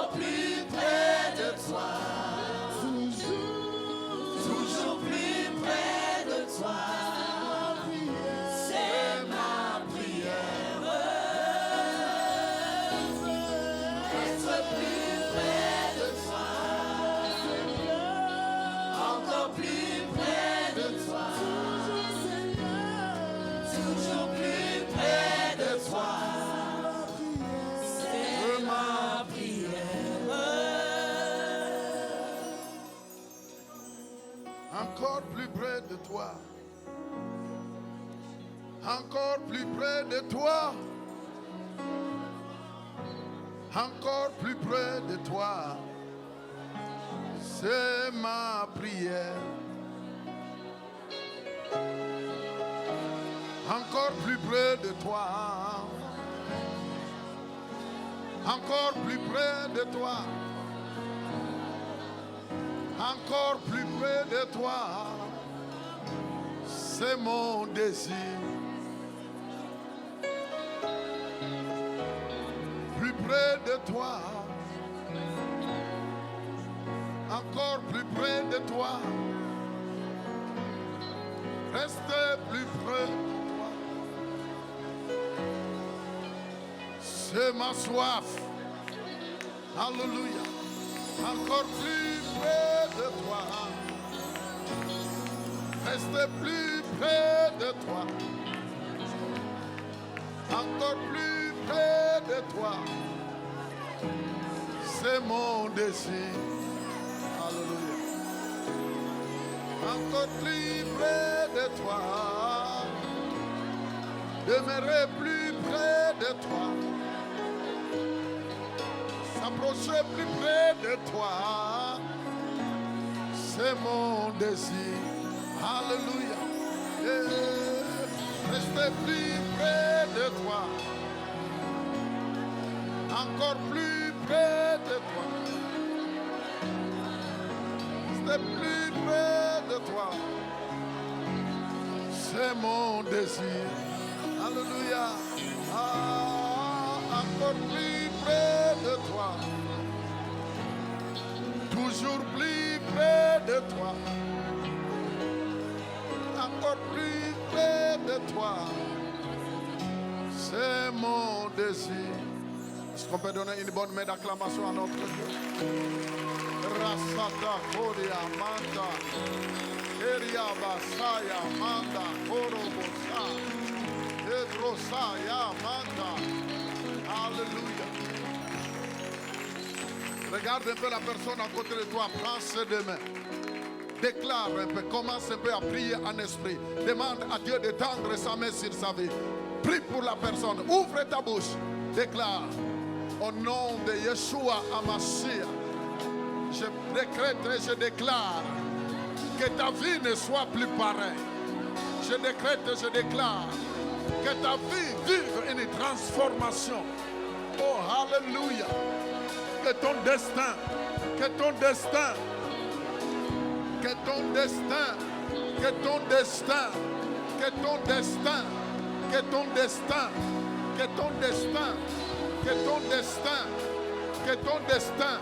encore plus près de toi. Toujours plus près de toi. C'est ma prière. Être plus près de toi. Encore plus près de toi. Toujours plus près de toi. C'est ma prière. Encore plus près de toi. Encore plus près de toi. Encore plus près de toi. C'est ma prière. Encore plus près de toi. Encore plus près de toi. Encore plus près de toi. C'est mon désir. Plus près de toi. Encore plus près de toi. Restez plus près de toi. C'est ma soif. Alléluia. Encore plus près de toi. Restez plus près de toi. Encore plus près de toi. C'est mon désir. Alléluia. Encore plus près de toi. Demeurer plus près de toi. S'approcher plus près de toi. C'est mon désir. Alléluia. Restez plus près de toi. Encore plus près de toi. Restez plus près de toi. C'est mon désir. Alléluia. Encore plus près de toi. Toujours plus près de toi. Encore plus près de toi. C'est mon désir. Est-ce qu'on peut donner une bonne main d'acclamation à notre Dieu? Rasata Kodia Manda. Eria Basaya Manda. Korobosa. Edrosaya Manda. Alléluia. Regarde un peu la personne à côté de toi. Prends ses deux mains. Déclare un peu. Commence un peu à prier en esprit. Demande à Dieu d'étendre sa main sur sa vie. Prie pour la personne. Ouvre ta bouche. Déclare. Au nom de Yeshua Hamashiach. Je décrète et je déclare que ta vie ne soit plus pareille. Je décrète et je déclare que ta vie vive une transformation. Oh, alléluia. Que ton destin, que ton destin, que ton destin, que ton destin, que ton destin, que ton destin, que ton destin, que ton destin, que ton destin,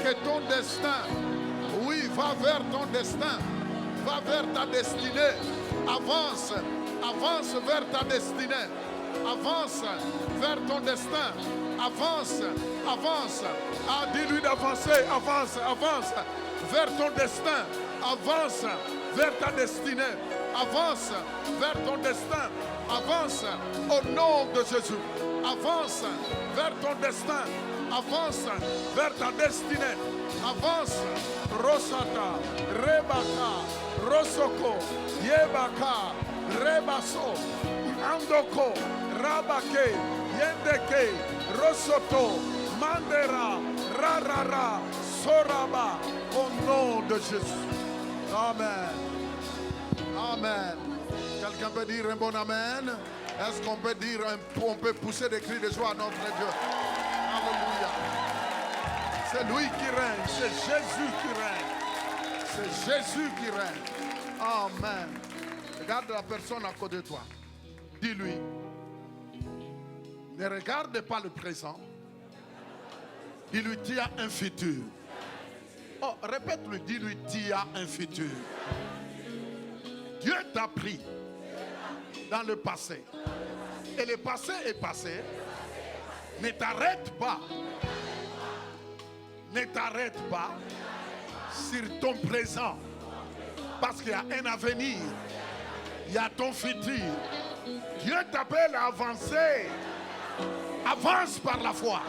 que ton destin, oui, va vers ton destin, va vers ta destinée, avance, avance vers ta destinée, avance vers ton destin, avance, avance, dis-lui d'avancer, avance, avance vers ton destin, avance vers ta destinée, avance vers ton destin, avance au nom de Jésus, avance vers ton destin, avance vers ta destinée, avance, Rosata, Rebaka, Rosoko, Yebaka, Rebaso, Andoko, Rabake, Yendeke, Rosoto, Mandera, Rarara, Soraba, au nom de Jésus. Amen. Amen. Quelqu'un peut dire un bon amen? Est-ce qu'on peut dire, on peut pousser des cris de joie à notre Dieu? Alléluia. C'est lui qui règne, c'est Jésus qui règne. C'est Jésus qui règne. Amen. Regarde la personne à côté de toi. Dis-lui, ne regarde pas le présent. Dis-lui, tu as un futur. Oh, répète-lui, dis-lui, tu as un futur. Dieu t'a pris dans le passé. Et le passé est passé. Ne t'arrête pas. Ne t'arrête pas sur ton présent. Parce qu'il y a un avenir. Il y a ton futur. Dieu t'appelle à avancer. Avance par la foi.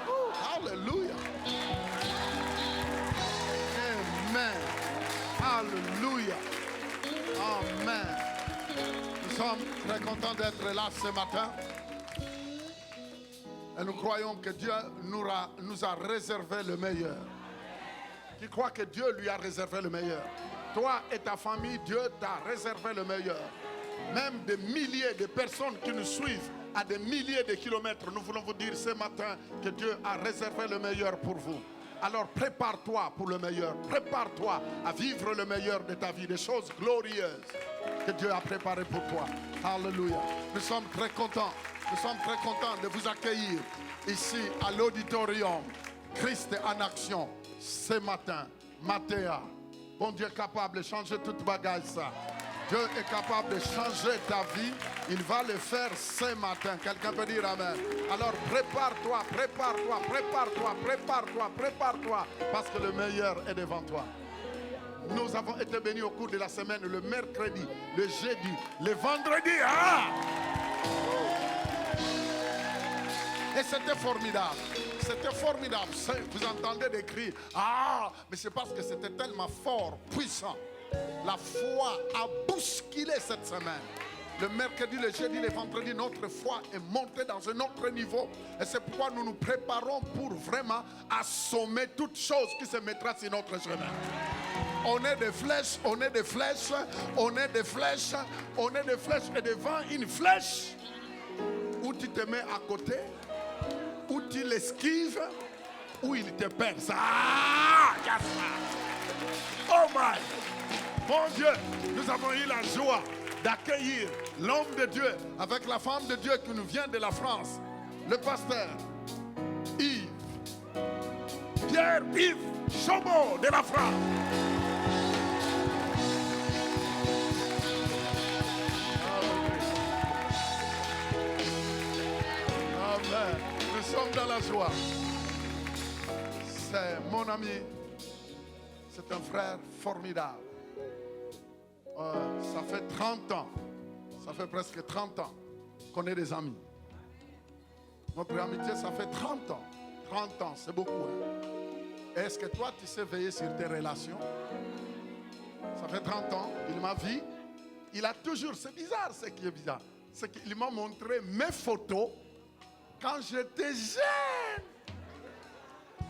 Oh, alléluia. Amen. Alléluia. Amen. Nous sommes très contents d'être là ce matin. Et nous croyons que Dieu nous a réservé le meilleur. Qui croit que Dieu lui a réservé le meilleur? Toi et ta famille, Dieu t'a réservé le meilleur. Même des milliers de personnes qui nous suivent à des milliers de kilomètres, nous voulons vous dire ce matin que Dieu a réservé le meilleur pour vous. Alors prépare-toi pour le meilleur. Prépare-toi à vivre le meilleur de ta vie, des choses glorieuses que Dieu a préparées pour toi. Alléluia. Nous sommes très contents. Nous sommes très contents de vous accueillir ici à l'auditorium Christ en action ce matin. Mathéa. Bon Dieu est capable de changer toute bagaille ça. Dieu est capable de changer ta vie. Il va le faire ce matin. Quelqu'un peut dire amen. Alors prépare-toi, prépare-toi, prépare-toi, prépare-toi, prépare-toi. Parce que le meilleur est devant toi. Nous avons été bénis au cours de la semaine, le mercredi, le jeudi, le vendredi. Ah! Et c'était formidable. C'était formidable. Vous entendez des cris. Ah, mais c'est parce que c'était tellement fort, puissant. La foi a bousculé cette semaine. Le mercredi, le jeudi, le vendredi, notre foi est montée dans un autre niveau. Et c'est pourquoi nous nous préparons pour vraiment assommer toute chose qui se mettra sur notre chemin. On est des flèches, on est des flèches, on est des flèches, on est des flèches. Et devant une flèche, où tu te mets à côté, où tu l'esquives, où il te perce. Ah, yes. Oh my! Mon Dieu, nous avons eu la joie d'accueillir l'homme de Dieu avec la femme de Dieu qui nous vient de la France, le pasteur Yves, Pierre-Yves Chaumeau de la France. Amen. Nous sommes dans la joie. C'est mon ami, c'est un frère formidable. Ça fait 30 ans, ça fait presque 30 ans qu'on est des amis. Notre amitié, ça fait 30 ans. 30 ans, c'est beaucoup. Hein? Est-ce que toi, tu sais veiller sur tes relations? Ça fait 30 ans, il m'a vu. Il a toujours, c'est bizarre ce qui est bizarre, c'est qu'il m'a montré mes photos quand j'étais jeune.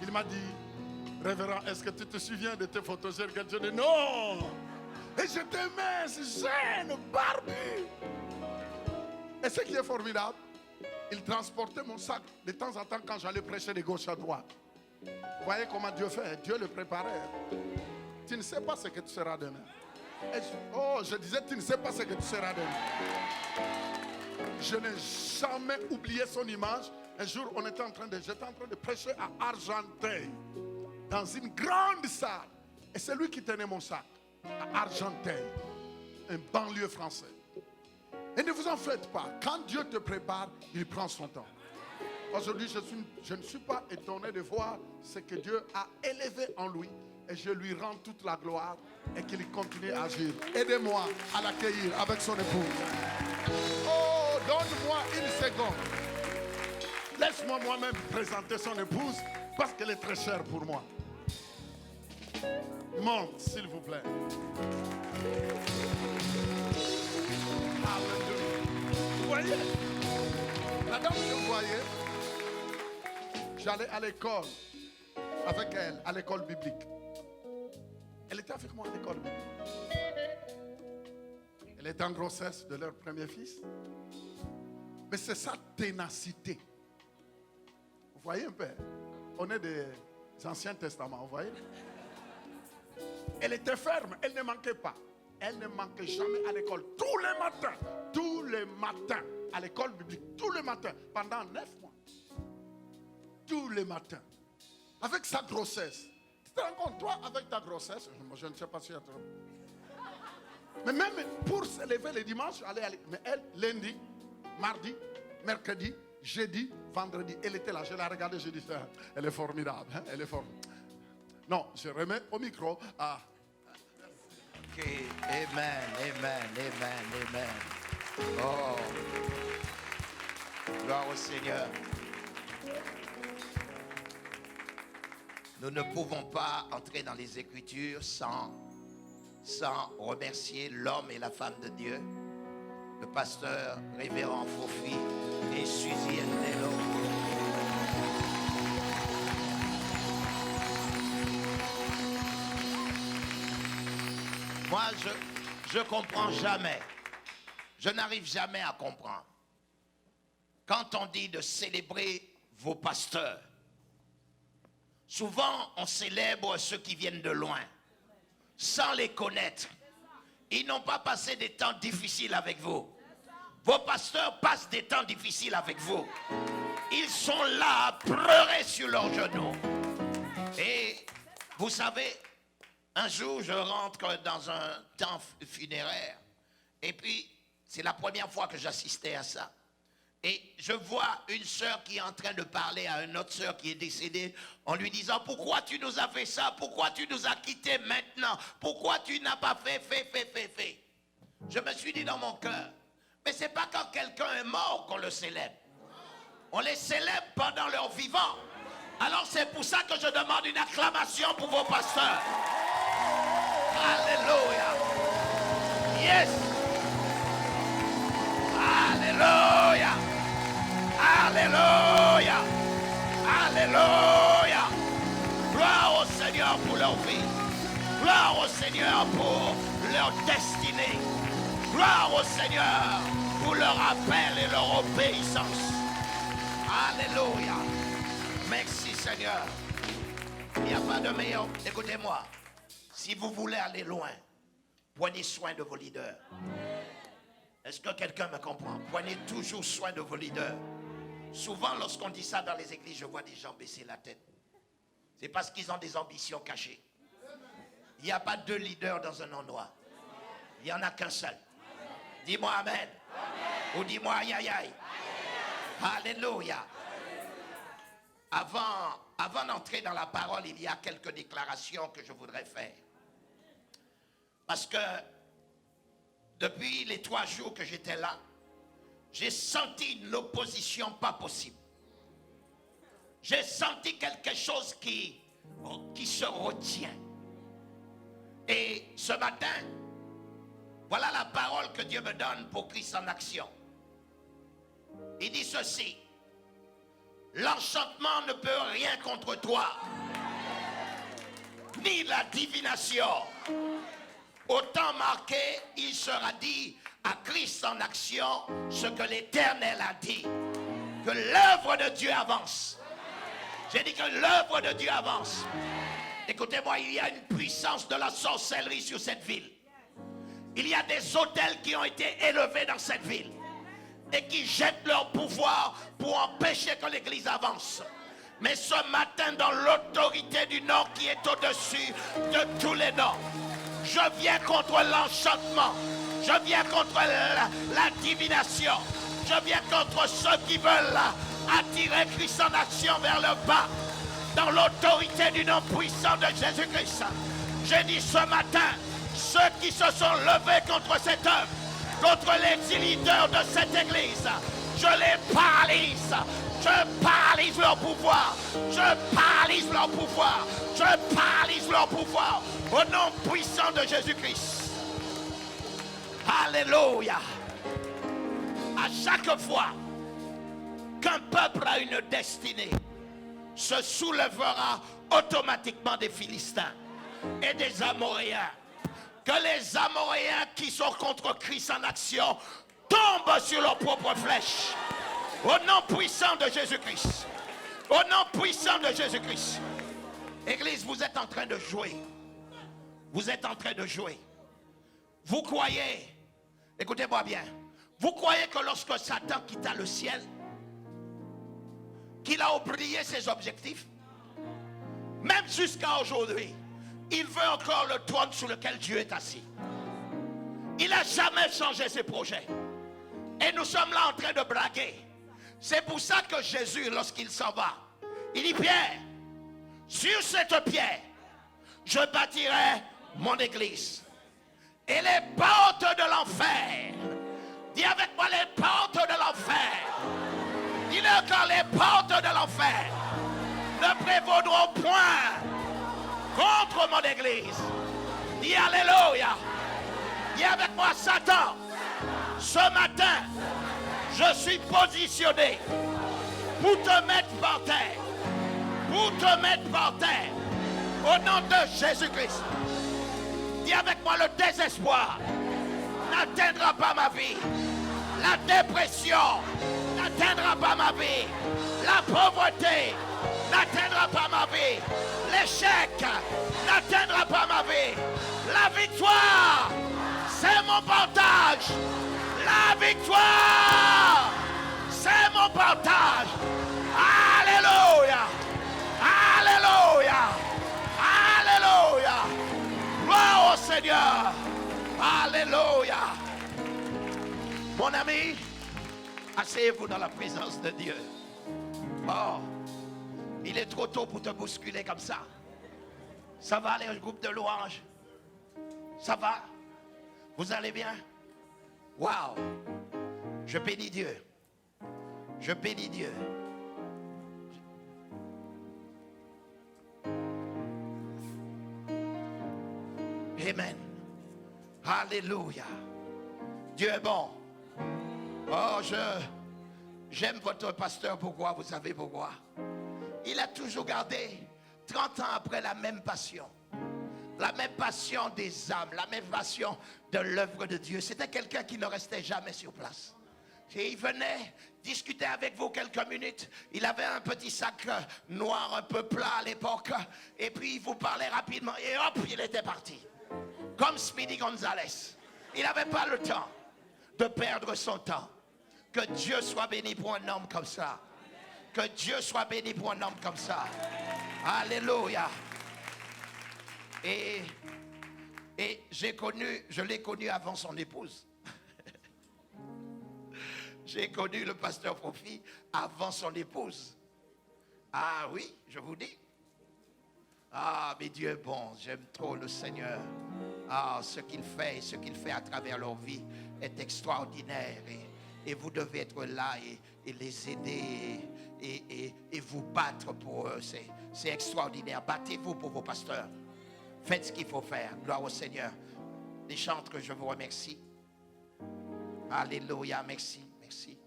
Il m'a dit, révérend, est-ce que tu te souviens de tes photos? J'ai dit non. Et j'étais mince, jeune, barbu. Et ce qui est formidable, il transportait mon sac de temps en temps quand j'allais prêcher de gauche à droite. Vous voyez comment Dieu fait? Dieu le préparait. Tu ne sais pas ce que tu seras demain. Je disais, tu ne sais pas ce que tu seras demain. Je n'ai jamais oublié son image. Un jour, j'étais en train de prêcher à Argenteuil, dans une grande salle. Et c'est lui qui tenait mon sac. À Argenteuil, un banlieue français. Et ne vous en faites pas. Quand Dieu te prépare, il prend son temps. Aujourd'hui, je ne suis pas étonné de voir ce que Dieu a élevé en lui. Et je lui rends toute la gloire et qu'il continue à agir. Aidez-moi à l'accueillir avec son épouse. Oh, donne-moi une seconde. Laisse-moi moi-même présenter son épouse parce qu'elle est très chère pour moi. Monte, s'il vous plaît. Alléluia. Vous voyez, la dame que vous voyez, j'allais à l'école avec elle, à l'école biblique. Elle était avec moi à l'école biblique. Elle était en grossesse de leur premier fils. Mais c'est sa ténacité. Vous voyez un peu, on est des Anciens Testaments, vous voyez. Elle était ferme, elle ne manquait pas. Elle ne manquait jamais à l'école. Tous les matins, à l'école biblique, tous les matins, pendant 9 mois. Tous les matins. avec sa grossesse. Tu te rends compte, toi, avec ta grossesse, moi, je ne sais pas si... Mais même pour se lever le dimanche, aller. Mais elle, lundi, mardi, mercredi, jeudi, vendredi, elle était là. Je l'ai regardée, je dis, elle est formidable. Hein, elle est formidable. Non, je remets au micro à... Ok, amen, amen, amen, amen. Oh, gloire au Seigneur. Nous ne pouvons pas entrer dans les Écritures sans remercier l'homme et la femme de Dieu, le pasteur révérend Fofi et Suzy Endelo. Moi, je comprends jamais. Je n'arrive jamais à comprendre. Quand on dit de célébrer vos pasteurs, souvent on célèbre ceux qui viennent de loin, sans les connaître. Ils n'ont pas passé des temps difficiles avec vous. Vos pasteurs passent des temps difficiles avec vous. Ils sont là à pleurer sur leurs genoux. Et vous savez, un jour, je rentre dans un temps funéraire. Et puis, c'est la première fois que j'assistais à ça. Et je vois une sœur qui est en train de parler à une autre sœur qui est décédée en lui disant: pourquoi tu nous as fait ça? Pourquoi tu nous as quittés maintenant? Pourquoi tu n'as pas fait? Je me suis dit dans mon cœur, mais c'est pas quand quelqu'un est mort qu'on le célèbre. On les célèbre pendant leur vivant. Alors c'est pour ça que je demande une acclamation pour vos pasteurs. Alléluia. Yes. Alléluia. Alléluia. Alléluia. Gloire au Seigneur pour leur vie. Gloire au Seigneur pour leur destinée. Gloire au Seigneur pour leur appel et leur obéissance. Alléluia. Merci Seigneur. Il n'y a pas de meilleur. Écoutez-moi. Si vous voulez aller loin, prenez soin de vos leaders. Est-ce que quelqu'un me comprend? Prenez toujours soin de vos leaders. Souvent, lorsqu'on dit ça dans les églises, je vois des gens baisser la tête. C'est parce qu'ils ont des ambitions cachées. Il n'y a pas deux leaders dans un endroit. Il n'y en a qu'un seul. Dis-moi amen. Amen. Ou dis-moi aïe aïe aïe. Alléluia. Avant d'entrer dans la parole, il y a quelques déclarations que je voudrais faire. Parce que depuis les 3 jours que j'étais là, j'ai senti une opposition pas possible. J'ai senti quelque chose qui se retient. Et ce matin, voilà la parole que Dieu me donne pour Christ en action. Il dit ceci: l'enchantement ne peut rien contre toi, ni la divination. Au temps marqué, il sera dit à Christ en action ce que l'Éternel a dit. Que l'œuvre de Dieu avance. J'ai dit que l'œuvre de Dieu avance. Écoutez-moi, il y a une puissance de la sorcellerie sur cette ville. Il y a des autels qui ont été élevés dans cette ville et qui jettent leur pouvoir pour empêcher que l'Église avance. Mais ce matin, dans l'autorité du nom qui est au-dessus de tous les noms, je viens contre l'enchantement. Je viens contre la divination. Je viens contre ceux qui veulent attirer Christ en action vers le bas. Dans l'autorité du nom puissant de Jésus-Christ, j'ai dit ce matin, ceux qui se sont levés contre cette œuvre, contre les leaders de cette église, je les paralyse. Je paralyse leur pouvoir. Je paralyse leur pouvoir. Je paralyse leur pouvoir. Au nom puissant de Jésus-Christ. Alléluia. À chaque fois qu'un peuple a une destinée, se soulèvera automatiquement des Philistins et des Amoréens. Que les Amoréens qui sont contre Christ en action tombent sur leurs propres flèches. Au nom puissant de Jésus-Christ. Au nom puissant de Jésus-Christ. Église, vous êtes en train de jouer. Vous êtes en train de jouer. Vous croyez, écoutez-moi bien, vous croyez que lorsque Satan quitta le ciel, qu'il a oublié ses objectifs? même jusqu'à aujourd'hui, il veut encore le trône sur lequel Dieu est assis. Il n'a jamais changé ses projets. Et nous sommes là en train de blaguer. C'est pour ça que Jésus, lorsqu'il s'en va, il dit: Pierre, sur cette pierre, je bâtirai mon église. Et les portes de l'enfer, dis avec moi, les portes de l'enfer, dis-le encore, les portes de l'enfer ne prévaudront point contre mon église. Dis alléluia. Dis avec moi: Satan, ce matin, je suis positionné pour te mettre par terre. Pour te mettre par terre. Au nom de Jésus-Christ. Dis avec moi: le désespoir n'atteindra pas ma vie. La dépression n'atteindra pas ma vie. La pauvreté n'atteindra pas ma vie. L'échec n'atteindra pas ma vie. La victoire, c'est mon partage. La victoire, c'est mon partage. Alléluia. Alléluia. Alléluia. Gloire au Seigneur. Alléluia. Mon ami, asseyez-vous dans la présence de Dieu. Oh, il est trop tôt pour te bousculer comme ça. Ça va, les groupes de louanges? Ça va? Vous allez bien? Waouh! Je bénis Dieu. Je bénis Dieu. Amen. Alléluia. Dieu est bon. Oh, j'aime votre pasteur. Pourquoi? Vous savez pourquoi? Il a toujours gardé 30 ans après la même passion. La même passion des âmes, la même passion de l'œuvre de Dieu. C'était quelqu'un qui ne restait jamais sur place. Et il venait discuter avec vous quelques minutes. Il avait un petit sac noir un peu plat à l'époque. Et puis il vous parlait rapidement. Et hop, il était parti. Comme Speedy Gonzalez. Il n'avait pas le temps de perdre son temps. Que Dieu soit béni pour un homme comme ça. Que Dieu soit béni pour un homme comme ça. Alléluia. Et je l'ai connu avant son épouse. J'ai connu le pasteur Profi avant son épouse. Ah oui, je vous dis. Ah, mais Dieu est bon, j'aime trop le Seigneur. Ah, ce qu'il fait à travers leur vie est extraordinaire. Et vous devez être là et les aider et vous battre pour eux. C'est extraordinaire. Battez-vous pour vos pasteurs. Faites ce qu'il faut faire. Gloire au Seigneur. Les chantres, je vous remercie. Alléluia. Merci. Merci.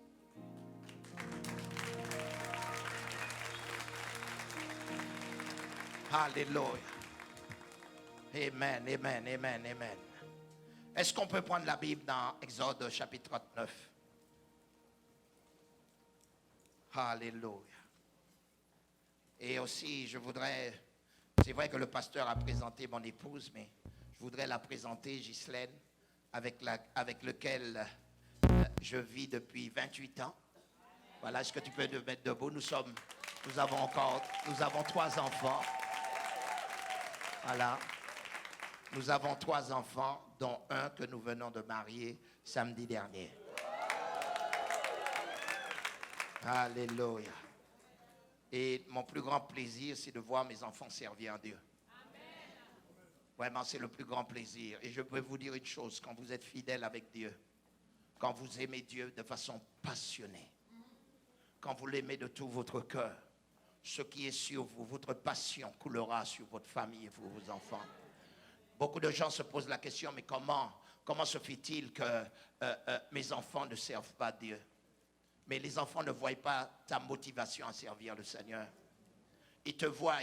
Alléluia. Amen, amen, amen, amen. Est-ce qu'on peut prendre la Bible dans Exode chapitre 39? Alléluia. Et aussi, c'est vrai que le pasteur a présenté mon épouse, mais je voudrais la présenter, Ghislaine, avec lequel je vis depuis 28 ans. Voilà, est-ce que tu peux te mettre debout? Nous avons 3 enfants. Voilà. Nous avons 3 enfants, dont un que nous venons de marier samedi dernier. Alléluia. Et mon plus grand plaisir, c'est de voir mes enfants servir à Dieu. Vraiment, c'est le plus grand plaisir. Et je peux vous dire une chose, quand vous êtes fidèle avec Dieu, quand vous aimez Dieu de façon passionnée, quand vous l'aimez de tout votre cœur, ce qui est sur vous, votre passion coulera sur votre famille et vos enfants. Beaucoup de gens se posent la question, mais comment se fait-il que mes enfants ne servent pas Dieu? Mais les enfants ne voient pas ta motivation à servir le Seigneur. Ils te voient,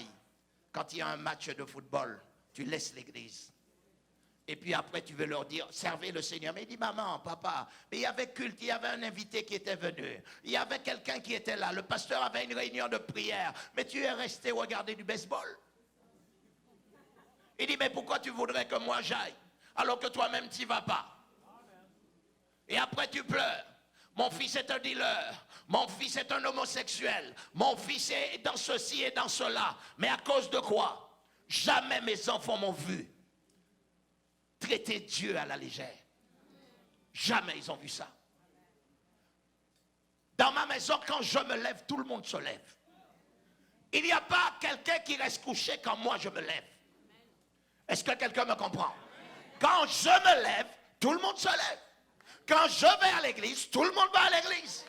quand il y a un match de football, tu laisses l'église. Et puis après, tu veux leur dire, servez le Seigneur. Mais il dit, maman, papa, mais il y avait culte, il y avait un invité qui était venu. Il y avait quelqu'un qui était là. Le pasteur avait une réunion de prière. Mais tu es resté regarder du baseball. Il dit, mais pourquoi tu voudrais que moi j'aille, alors que toi-même tu n'y vas pas? Et après tu pleures. Mon fils est un dealer. Mon fils est un homosexuel. Mon fils est dans ceci et dans cela. Mais à cause de quoi? Jamais mes enfants m'ont vu traiter Dieu à la légère. Jamais ils ont vu ça. Dans ma maison, quand je me lève, tout le monde se lève. Il n'y a pas quelqu'un qui reste couché quand moi je me lève. Est-ce que quelqu'un me comprend? Quand je me lève, tout le monde se lève. Quand je vais à l'église, tout le monde va à l'église.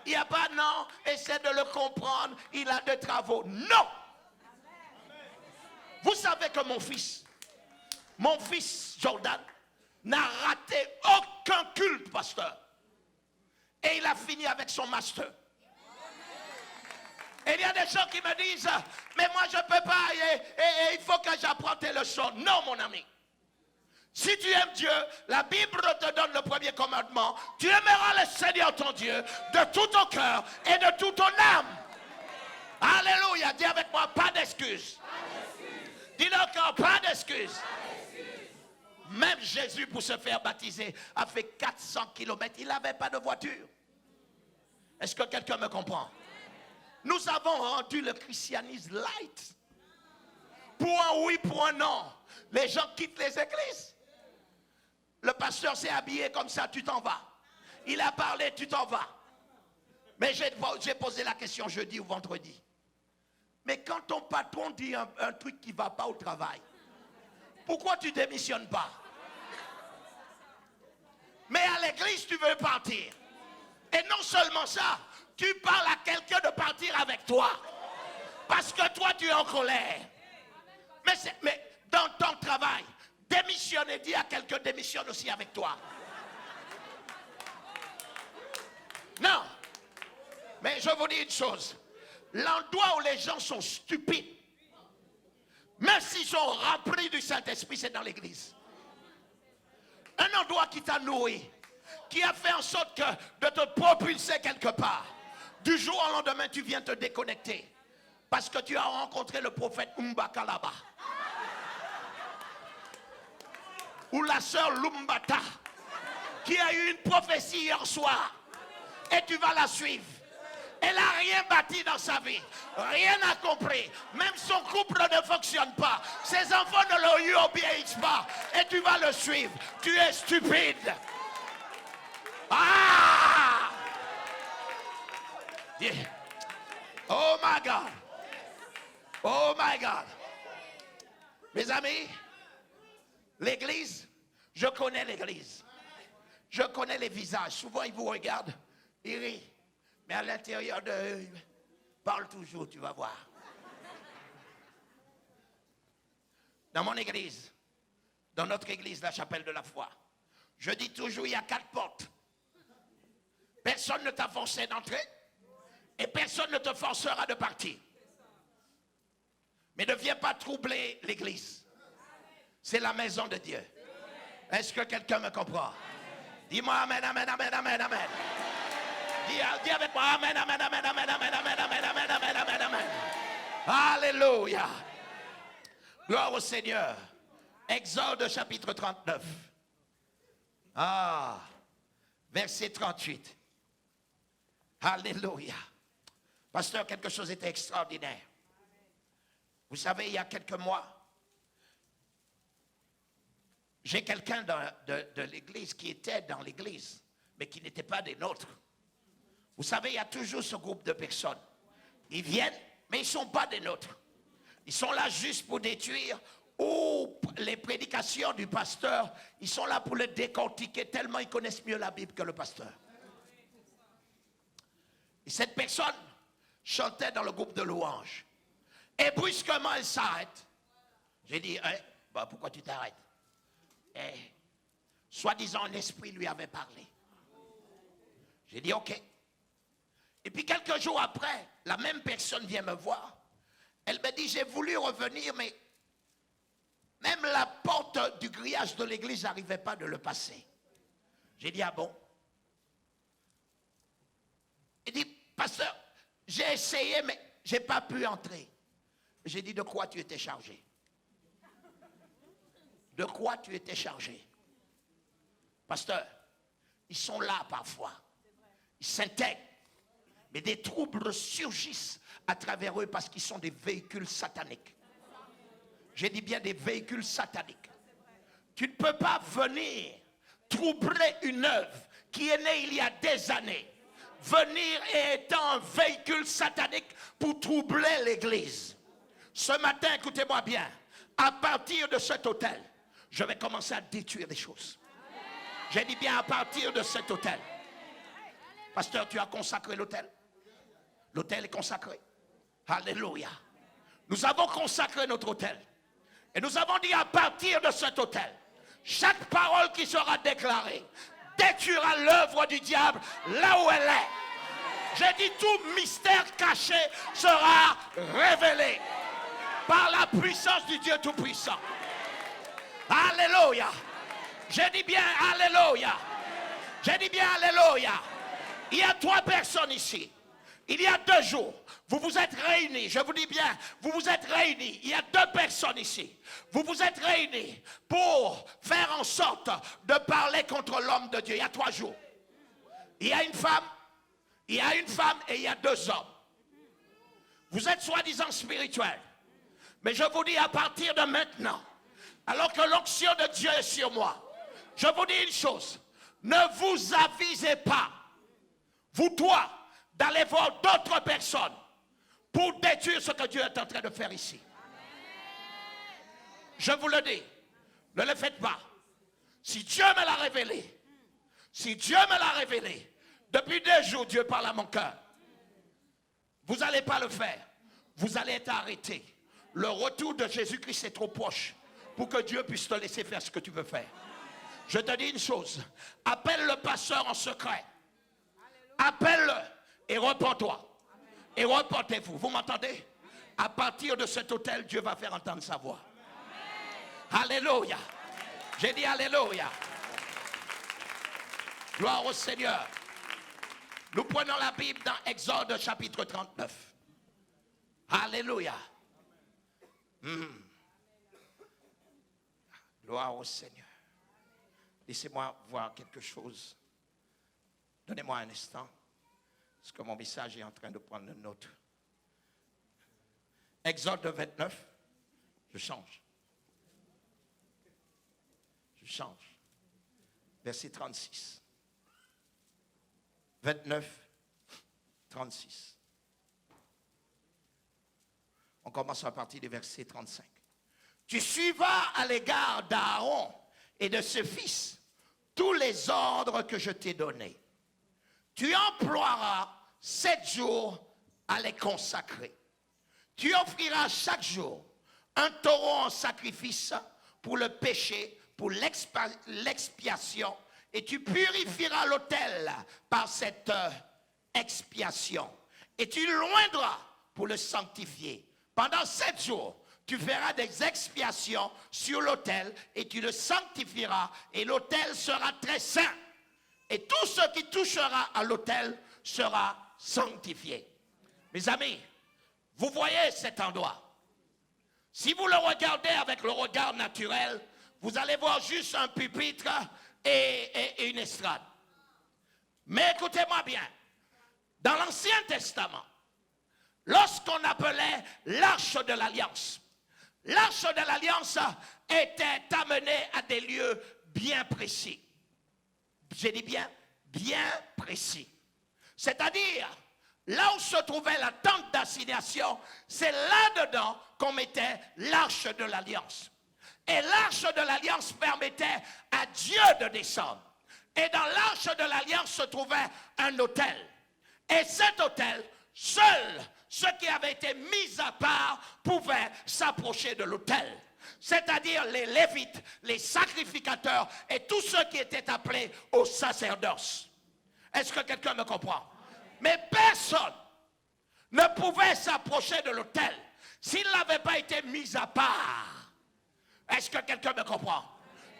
Il n'y a pas non, essaie de le comprendre, il a des travaux. Non! Vous savez que mon fils Jordan, n'a raté aucun culte, pasteur. Et il a fini avec son master. Et il y a des gens qui me disent, mais moi je ne peux pas, et il faut que j'apprenne tes leçons. Non, mon ami. Si tu aimes Dieu, la Bible te donne le premier commandement. Tu aimeras le Seigneur ton Dieu de tout ton cœur et de toute ton âme. Alléluia. Dis avec moi, pas d'excuses. Dis-le encore, pas d'excuses. Même Jésus, pour se faire baptiser, a fait 400 km. Il n'avait pas de voiture. Est-ce que quelqu'un me comprend? Nous avons rendu le christianisme light. Pour un oui, pour un non. Les gens quittent les églises. Le pasteur s'est habillé comme ça, tu t'en vas. Il a parlé, tu t'en vas. Mais j'ai posé la question jeudi ou vendredi. Mais quand ton patron dit un truc qui ne va pas au travail, pourquoi tu ne démissionnes pas? Mais à l'église, tu veux partir. Et non seulement ça, tu parles à quelqu'un de partir avec toi. Parce que toi, tu es en colère. Mais dans ton travail, démissionne et dis à quelqu'un, démissionne aussi avec toi. Non. Mais je vous dis une chose. L'endroit où les gens sont stupides, même s'ils sont remplis du Saint-Esprit, c'est dans l'église. Un endroit qui t'a nourri, qui a fait en sorte de te propulser quelque part. Du jour au lendemain, tu viens te déconnecter. Parce que tu as rencontré le prophète Umbakalaba. Ou la sœur Lumbata, qui a eu une prophétie hier soir. Et tu vas la suivre. Elle n'a rien bâti dans sa vie. Rien n'a compris. Même son couple ne fonctionne pas. Ses enfants ne lui obéissent pas. Et tu vas le suivre. Tu es stupide. Ah! Yeah. Oh my God. Oh my God. Mes amis, l'église, je connais l'église. Je connais les visages. Souvent, ils vous regardent, ils rient. Mais à l'intérieur d'eux, ils parlent toujours, tu vas voir. Dans mon église, dans notre église, la chapelle de la foi, je dis toujours, il y a 4 portes. Personne ne t'a forcé d'entrer et personne ne te forcera de partir. Mais ne viens pas troubler l'église. C'est la maison de Dieu. Est-ce que quelqu'un me comprend? Dis-moi amen, amen, amen, amen, amen. Dis avec moi amen, amen, amen, amen, amen, amen, amen, amen, amen, amen, amen. Alléluia. Gloire au Seigneur. Exode chapitre 39. Ah, verset 38. Alléluia. Pasteur, quelque chose était extraordinaire. Vous savez, il y a quelques mois, j'ai quelqu'un de l'église qui était dans l'église, mais qui n'était pas des nôtres. Vous savez, il y a toujours ce groupe de personnes. Ils viennent, mais ils ne sont pas des nôtres. Ils sont là juste pour détruire ou les prédications du pasteur. Ils sont là pour le décortiquer tellement ils connaissent mieux la Bible que le pasteur. Et cette personne chantait dans le groupe de louanges. Et brusquement, elle s'arrête. J'ai dit, pourquoi tu t'arrêtes? Et soi-disant, un esprit lui avait parlé. J'ai dit, ok. Et puis quelques jours après, la même personne vient me voir. Elle me dit, j'ai voulu revenir, mais même la porte du grillage de l'église, je n'arrivais pas de le passer. J'ai dit, ah bon? Il dit, pasteur, j'ai essayé, mais je n'ai pas pu entrer. J'ai dit, de quoi tu étais chargé? De quoi tu étais chargé? Pasteur, ils sont là parfois. Ils s'intègrent. Mais des troubles surgissent à travers eux parce qu'ils sont des véhicules sataniques. J'ai dit bien des véhicules sataniques. Tu ne peux pas venir troubler une œuvre qui est née il y a des années. Venir et étant un véhicule satanique pour troubler l'église. Ce matin, écoutez-moi bien, à partir de cet hôtel, je vais commencer à détruire des choses. J'ai dit bien à partir de cet hôtel. Pasteur, tu as consacré l'hôtel. L'hôtel est consacré. Alléluia. Nous avons consacré notre hôtel. Et nous avons dit à partir de cet hôtel, chaque parole qui sera déclarée détruira l'œuvre du diable là où elle est. J'ai dit tout mystère caché sera révélé par la puissance du Dieu Tout-Puissant. Alléluia. J'ai dit bien alléluia. J'ai dit bien alléluia. Il y a 3 personnes ici. Il y a 2 jours, vous vous êtes réunis. Je vous dis bien, vous vous êtes réunis. Il y a 2 personnes ici. Vous vous êtes réunis pour faire en sorte de parler contre l'homme de Dieu. Il y a 3 jours. Il y a une femme et il y a 2 hommes. Vous êtes soi-disant spirituels. Mais je vous dis à partir de maintenant, alors que l'onction de Dieu est sur moi, je vous dis une chose. Ne vous avisez pas, vous toi, d'aller voir d'autres personnes pour détruire ce que Dieu est en train de faire ici. Je vous le dis, ne le faites pas. Si Dieu me l'a révélé, depuis 2 jours, Dieu parle à mon cœur. Vous n'allez pas le faire. Vous allez être arrêté. Le retour de Jésus-Christ est trop proche pour que Dieu puisse te laisser faire ce que tu veux faire. Je te dis une chose. Appelle le pasteur en secret. Appelle-le et repens-toi. Et repentez-vous. Vous m'entendez? À partir de cet hôtel, Dieu va faire entendre sa voix. Alléluia. J'ai dit alléluia. Gloire au Seigneur. Nous prenons la Bible dans Exode chapitre 39. Alléluia. Gloire au Seigneur. Laissez-moi voir quelque chose. Donnez-moi un instant. Parce que mon message est en train de prendre une note. Exode 29. Je change. Verset 36. 29, 36. On commence à partir du verset 35. Tu suivras à l'égard d'Aaron et de ses fils tous les ordres que je t'ai donnés. Tu emploieras 7 jours à les consacrer. Tu offriras chaque jour un taureau en sacrifice pour le péché, pour l'expiation, et tu purifieras l'autel par cette expiation. Et tu l'oindras pour le sanctifier. Pendant 7 jours, tu feras des expiations sur l'autel et tu le sanctifieras et l'autel sera très saint. Et tout ce qui touchera à l'autel sera sanctifié. Mes amis, vous voyez cet endroit. Si vous le regardez avec le regard naturel, vous allez voir juste un pupitre et une estrade. Mais écoutez-moi bien. Dans l'Ancien Testament, lorsqu'on appelait l'arche de l'Alliance était amenée à des lieux bien précis. J'ai dit bien précis. C'est-à-dire, là où se trouvait la tente d'assignation, c'est là-dedans qu'on mettait l'arche de l'Alliance. Et l'arche de l'Alliance permettait à Dieu de descendre. Et dans l'arche de l'Alliance se trouvait un autel. Et cet autel, seuls ceux qui avaient été mis à part pouvaient s'approcher de l'autel. C'est-à-dire les Lévites, les sacrificateurs et tous ceux qui étaient appelés au sacerdoce. Est-ce que quelqu'un me comprend? Mais personne ne pouvait s'approcher de l'autel s'il n'avait pas été mis à part. Est-ce que quelqu'un me comprend?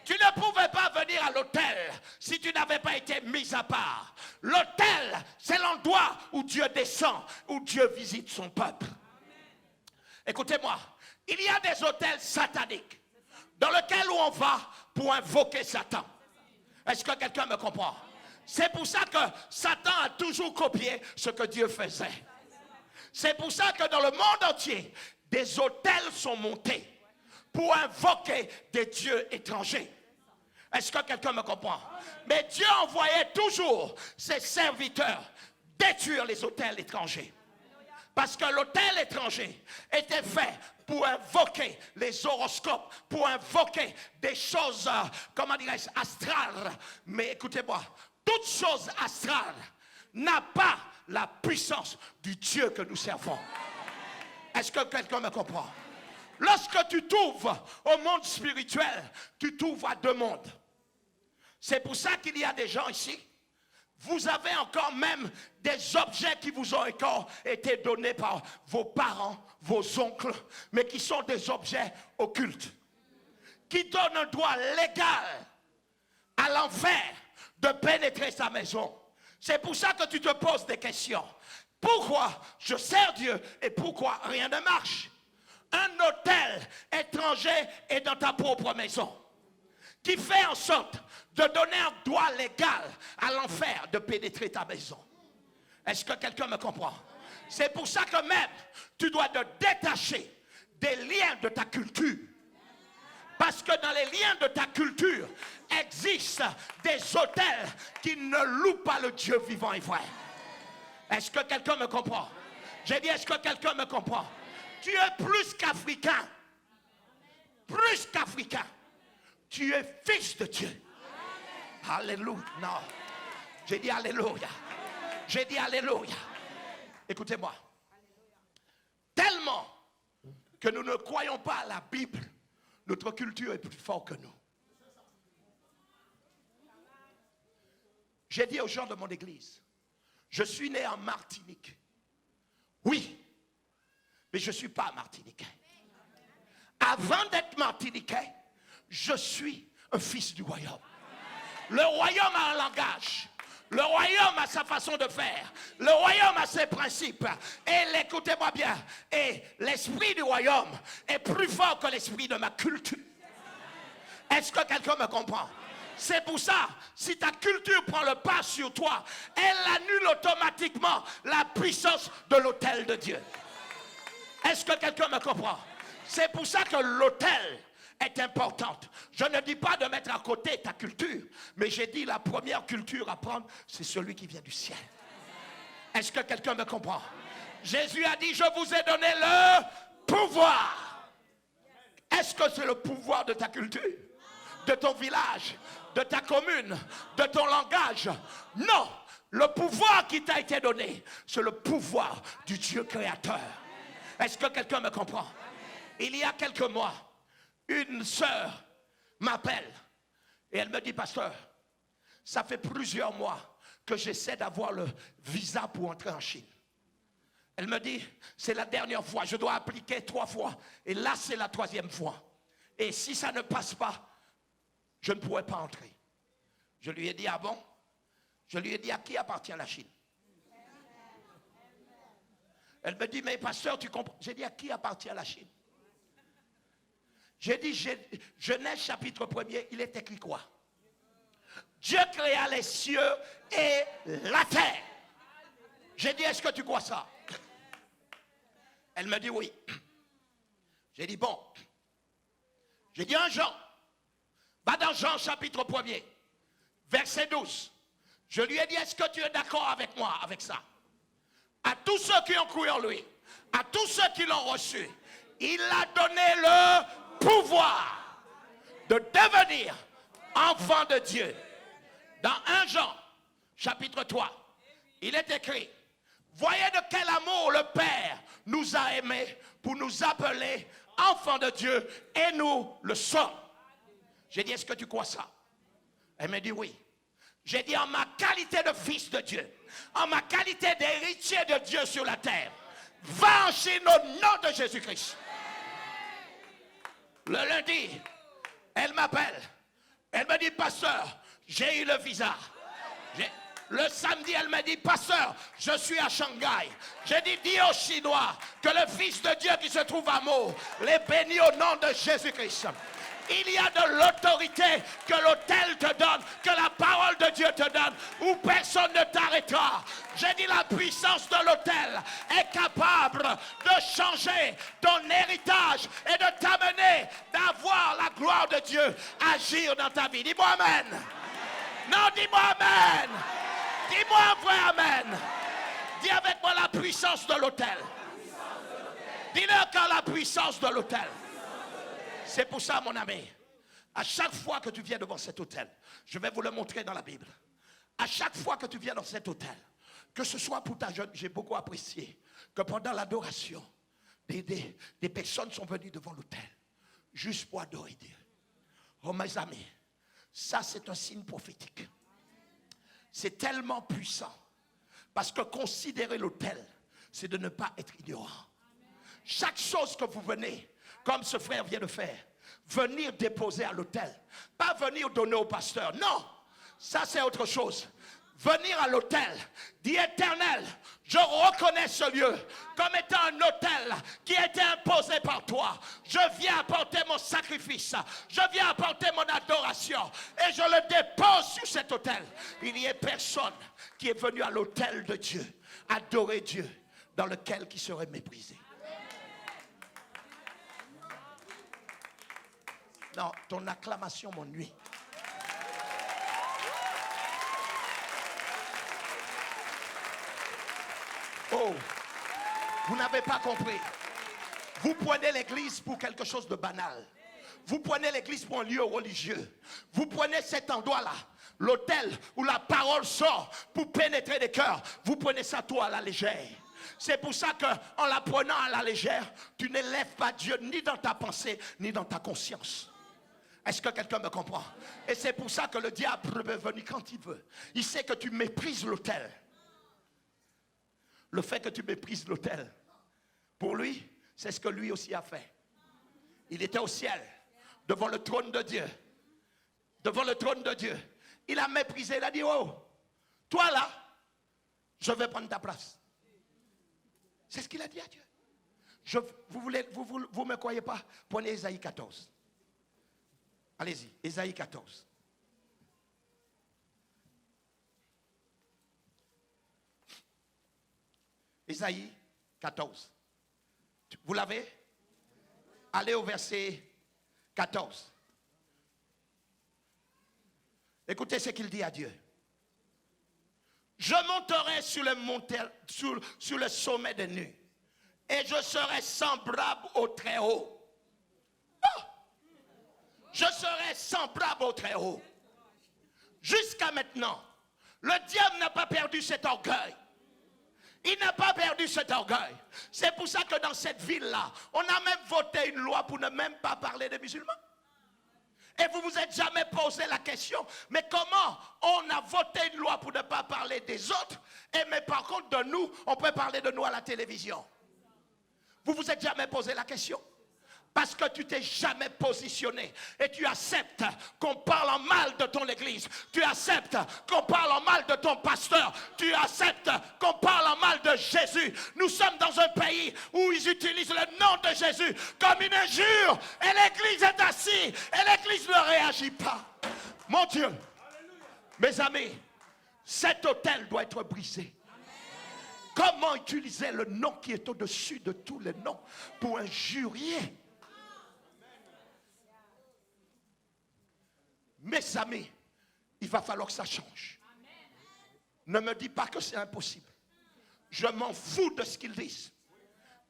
Tu ne pouvais pas venir à l'autel si tu n'avais pas été mis à part. L'autel, c'est l'endroit où Dieu descend, où Dieu visite son peuple. Écoutez-moi, il y a des autels sataniques dans lesquels on va pour invoquer Satan. Est-ce que quelqu'un me comprend? C'est pour ça que Satan a toujours copié ce que Dieu faisait. C'est pour ça que dans le monde entier, des autels sont montés pour invoquer des dieux étrangers. Est-ce que quelqu'un me comprend? Mais Dieu envoyait toujours ses serviteurs détruire les autels étrangers. Parce que l'autel étranger était fait pour invoquer les horoscopes, pour invoquer des choses, comment dirais-je, astrales. Mais écoutez-moi, toute chose astrale n'a pas la puissance du Dieu que nous servons. Est-ce que quelqu'un me comprend? Lorsque tu t'ouvres au monde spirituel, tu t'ouvres à deux mondes. C'est pour ça qu'il y a des gens ici. Vous avez encore même des objets qui vous ont encore été donnés par vos parents, vos oncles, mais qui sont des objets occultes, qui donnent un droit légal à l'enfer de pénétrer sa maison. C'est pour ça que tu te poses des questions. Pourquoi je sers Dieu et pourquoi rien ne marche? Un hôtel étranger est dans ta propre maison, qui fait en sorte de donner un droit légal à l'enfer de pénétrer ta maison. Est-ce que quelqu'un me comprend? C'est pour ça que même tu dois te détacher des liens de ta culture. Parce que dans les liens de ta culture existent des autels qui ne louent pas le Dieu vivant et vrai. Est-ce que quelqu'un me comprend? J'ai dit, est-ce que quelqu'un me comprend? Tu es plus qu'Africain. Plus qu'Africain. Tu es fils de Dieu. Alléluia. Non. J'ai dit alléluia. J'ai dit alléluia. Écoutez-moi. Tellement que nous ne croyons pas à la Bible, notre culture est plus forte que nous. J'ai dit aux gens de mon église, je suis né en Martinique. Oui, mais je ne suis pas martiniquais. Avant d'être martiniquais, je suis un fils du royaume. Le royaume a un langage. Le royaume a sa façon de faire. Le royaume a ses principes. Et écoutez-moi bien, et l'esprit du royaume est plus fort que l'esprit de ma culture. Est-ce que quelqu'un me comprend? C'est pour ça, si ta culture prend le pas sur toi, elle annule automatiquement la puissance de l'autel de Dieu. Est-ce que quelqu'un me comprend? C'est pour ça que l'autel est importante. Je ne dis pas de mettre à côté ta culture, mais j'ai dit la première culture à prendre, c'est celui qui vient du ciel. Est-ce que quelqu'un me comprend? Jésus a dit, je vous ai donné le pouvoir. Est-ce que c'est le pouvoir de ta culture, de ton village, de ta commune, de ton langage? Non, le pouvoir qui t'a été donné, c'est le pouvoir du Dieu créateur. Est-ce que quelqu'un me comprend? Il y a quelques mois, une sœur m'appelle et elle me dit, pasteur, ça fait plusieurs mois que j'essaie d'avoir le visa pour entrer en Chine. Elle me dit, c'est la dernière fois, je dois appliquer 3 fois et là c'est la 3e fois. Et si ça ne passe pas, je ne pourrai pas entrer. Je lui ai dit, ah bon? Je lui ai dit, à qui appartient la Chine? Elle me dit, mais pasteur, tu comprends? J'ai dit, à qui appartient la Chine? J'ai dit, Genèse chapitre 1er, il est écrit quoi? Dieu créa les cieux et la terre. J'ai dit, est-ce que tu crois ça? Elle me dit oui. J'ai dit, bon. J'ai dit, un Jean. Va dans Jean chapitre 1er, verset 12. Je lui ai dit, est-ce que tu es d'accord avec moi, avec ça? À tous ceux qui ont cru en lui, à tous ceux qui l'ont reçu, il a donné le pouvoir de devenir enfant de Dieu. Dans 1 Jean, chapitre 3, il est écrit, voyez de quel amour le Père nous a aimés pour nous appeler enfants de Dieu, et nous le sommes. J'ai dit, est-ce que tu crois ça? Elle m'a dit oui. J'ai dit, en ma qualité de fils de Dieu, en ma qualité d'héritier de Dieu sur la terre, va en Chine au nom de Jésus-Christ. Le lundi, elle m'appelle. Elle me dit, pasteur, j'ai eu le visa. Le samedi, elle m'a dit, pasteur, je suis à Shanghai. J'ai dit, dis aux Chinois que le Fils de Dieu qui se trouve à Meaux les bénit au nom de Jésus-Christ. Il y a de l'autorité que l'autel te donne, que la parole de Dieu te donne, où personne ne t'arrêtera. J'ai dit la puissance de l'autel est capable de changer ton héritage et de t'amener d'avoir la gloire de Dieu agir dans ta vie. Dis-moi amen. Non, dis-moi amen. Dis-moi un vrai amen. Dis avec moi la puissance de l'autel. Dis-leur qu'à la puissance de l'autel. C'est pour ça, mon ami, à chaque fois que tu viens devant cet autel, je vais vous le montrer dans la Bible. À chaque fois que tu viens dans cet autel, que ce soit pour ta jeune, j'ai beaucoup apprécié que pendant l'adoration, des personnes sont venues devant l'autel, juste pour adorer Dieu. Oh mes amis, ça c'est un signe prophétique. C'est tellement puissant. Parce que considérer l'autel, c'est de ne pas être ignorant. Chaque chose que vous venez, comme ce frère vient de faire, venir déposer à l'autel, pas venir donner au pasteur, non, ça c'est autre chose. Venir à l'autel, dit Éternel, je reconnais ce lieu comme étant un autel qui a été imposé par toi. Je viens apporter mon sacrifice, je viens apporter mon adoration et je le dépose sur cet autel. Il n'y a personne qui est venu à l'autel de Dieu, adorer Dieu, dans lequel qui serait méprisé. Non, ton acclamation m'ennuie. Oh, vous n'avez pas compris. Vous prenez l'église pour quelque chose de banal. Vous prenez l'église pour un lieu religieux. Vous prenez cet endroit-là, l'autel où la parole sort pour pénétrer les cœurs. Vous prenez ça tout à la légère. C'est pour ça qu'en la prenant à la légère, tu n'élèves pas Dieu ni dans ta pensée, ni dans ta conscience. Est-ce que quelqu'un me comprend? Et c'est pour ça que le diable peut venir quand il veut. Il sait que tu méprises l'autel. Le fait que tu méprises l'autel, pour lui, c'est ce que lui aussi a fait. Il était au ciel, devant le trône de Dieu. Devant le trône de Dieu. Il a méprisé, il a dit, oh, toi là, je vais prendre ta place. C'est ce qu'il a dit à Dieu. Vous me croyez pas? Prenez Ésaïe 14. Allez-y, Ésaïe 14. Ésaïe 14. Vous l'avez? Allez au verset 14. Écoutez ce qu'il dit à Dieu. Je monterai sur le sommet des nues et je serai semblable au Très-Haut. Oh! Je serai semblable au Très-Haut. Jusqu'à maintenant, le diable n'a pas perdu cet orgueil. Il n'a pas perdu cet orgueil. C'est pour ça que dans cette ville-là, on a même voté une loi pour ne même pas parler des musulmans. Et vous vous êtes jamais posé la question, mais comment on a voté une loi pour ne pas parler des autres, mais par contre de nous, on peut parler de nous à la télévision? Vous vous êtes jamais posé la question? Parce que tu t'es jamais positionné et tu acceptes qu'on parle en mal de ton église. Tu acceptes qu'on parle en mal de ton pasteur. Tu acceptes qu'on parle en mal de Jésus. Nous sommes dans un pays où ils utilisent le nom de Jésus comme une injure. Et l'église est assise et l'église ne réagit pas. Mon Dieu, mes amis, cet autel doit être brisé. Comment utiliser le nom qui est au-dessus de tous les noms pour injurier? Mes amis, il va falloir que ça change. Ne me dis pas que c'est impossible. Je m'en fous de ce qu'ils disent.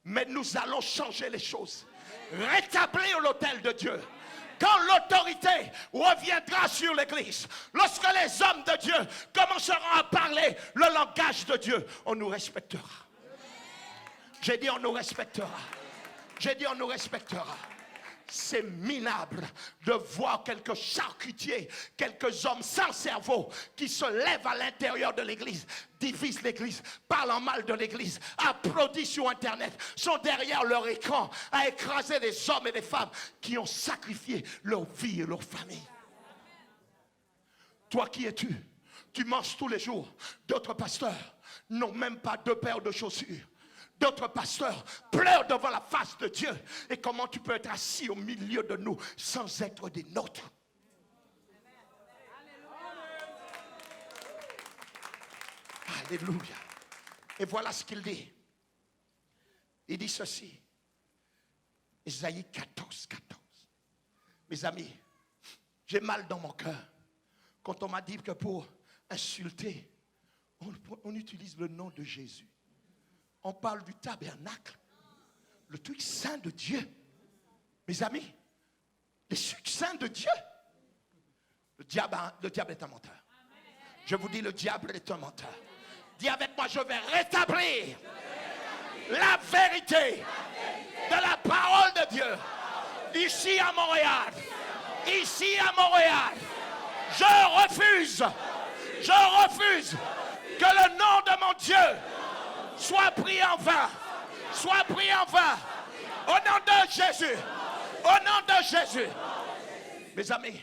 Mais nous allons changer les choses. Rétablir l'autel de Dieu. Quand l'autorité reviendra sur l'église, lorsque les hommes de Dieu commenceront à parler le langage de Dieu, on nous respectera. J'ai dit on nous respectera. J'ai dit on nous respectera. C'est minable de voir quelques charcutiers, quelques hommes sans cerveau qui se lèvent à l'intérieur de l'église, divisent l'église, parlent en mal de l'église, applaudissent sur internet, sont derrière leur écran à écraser des hommes et des femmes qui ont sacrifié leur vie et leur famille. Toi qui es-tu? Tu manges tous les jours. D'autres pasteurs n'ont même pas 2 paires de chaussures. D'autres pasteurs pleurent devant la face de Dieu. Et comment tu peux être assis au milieu de nous sans être des nôtres? Alléluia. Et voilà ce qu'il dit. Il dit ceci. Ésaïe 14, 14. Mes amis, j'ai mal dans mon cœur quand on m'a dit que pour insulter, on utilise le nom de Jésus. On parle du tabernacle, le truc saint de Dieu. Mes amis, le truc saint de Dieu. Le diable est un menteur. Je vous dis, le diable est un menteur. Dis avec moi, je vais rétablir la vérité de la parole de Dieu. Ici à Montréal. Ici à Montréal. Je refuse que le nom de mon Dieu soit pris en vain. Soit pris en vain. Au nom de Jésus. Au nom de Jésus. Mes amis,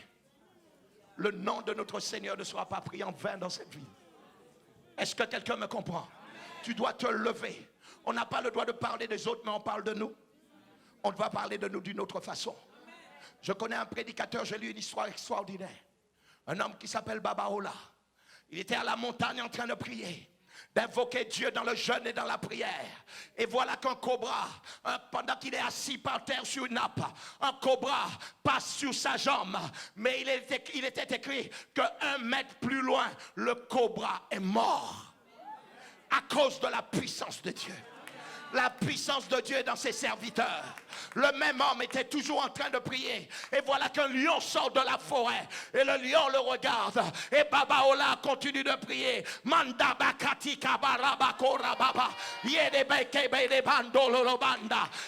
le nom de notre Seigneur ne sera pas pris en vain dans cette vie. Est-ce que quelqu'un me comprend? Tu dois te lever. On n'a pas le droit de parler des autres, mais on parle de nous. On va parler de nous d'une autre façon. Je connais un prédicateur, j'ai lu une histoire extraordinaire. Un homme qui s'appelle Baba Ola. Il était à la montagne en train de prier, d'invoquer Dieu dans le jeûne et dans la prière. Et voilà qu'un cobra, pendant qu'il est assis par terre sur une nappe, un cobra passe sur sa jambe. Mais il était écrit que 1 mètre plus loin, le cobra est mort. À cause de la puissance de Dieu. La puissance de Dieu dans ses serviteurs. Le même homme était toujours en train de prier. Et voilà qu'un lion sort de la forêt. Et le lion le regarde. Et Baba Ola continue de prier.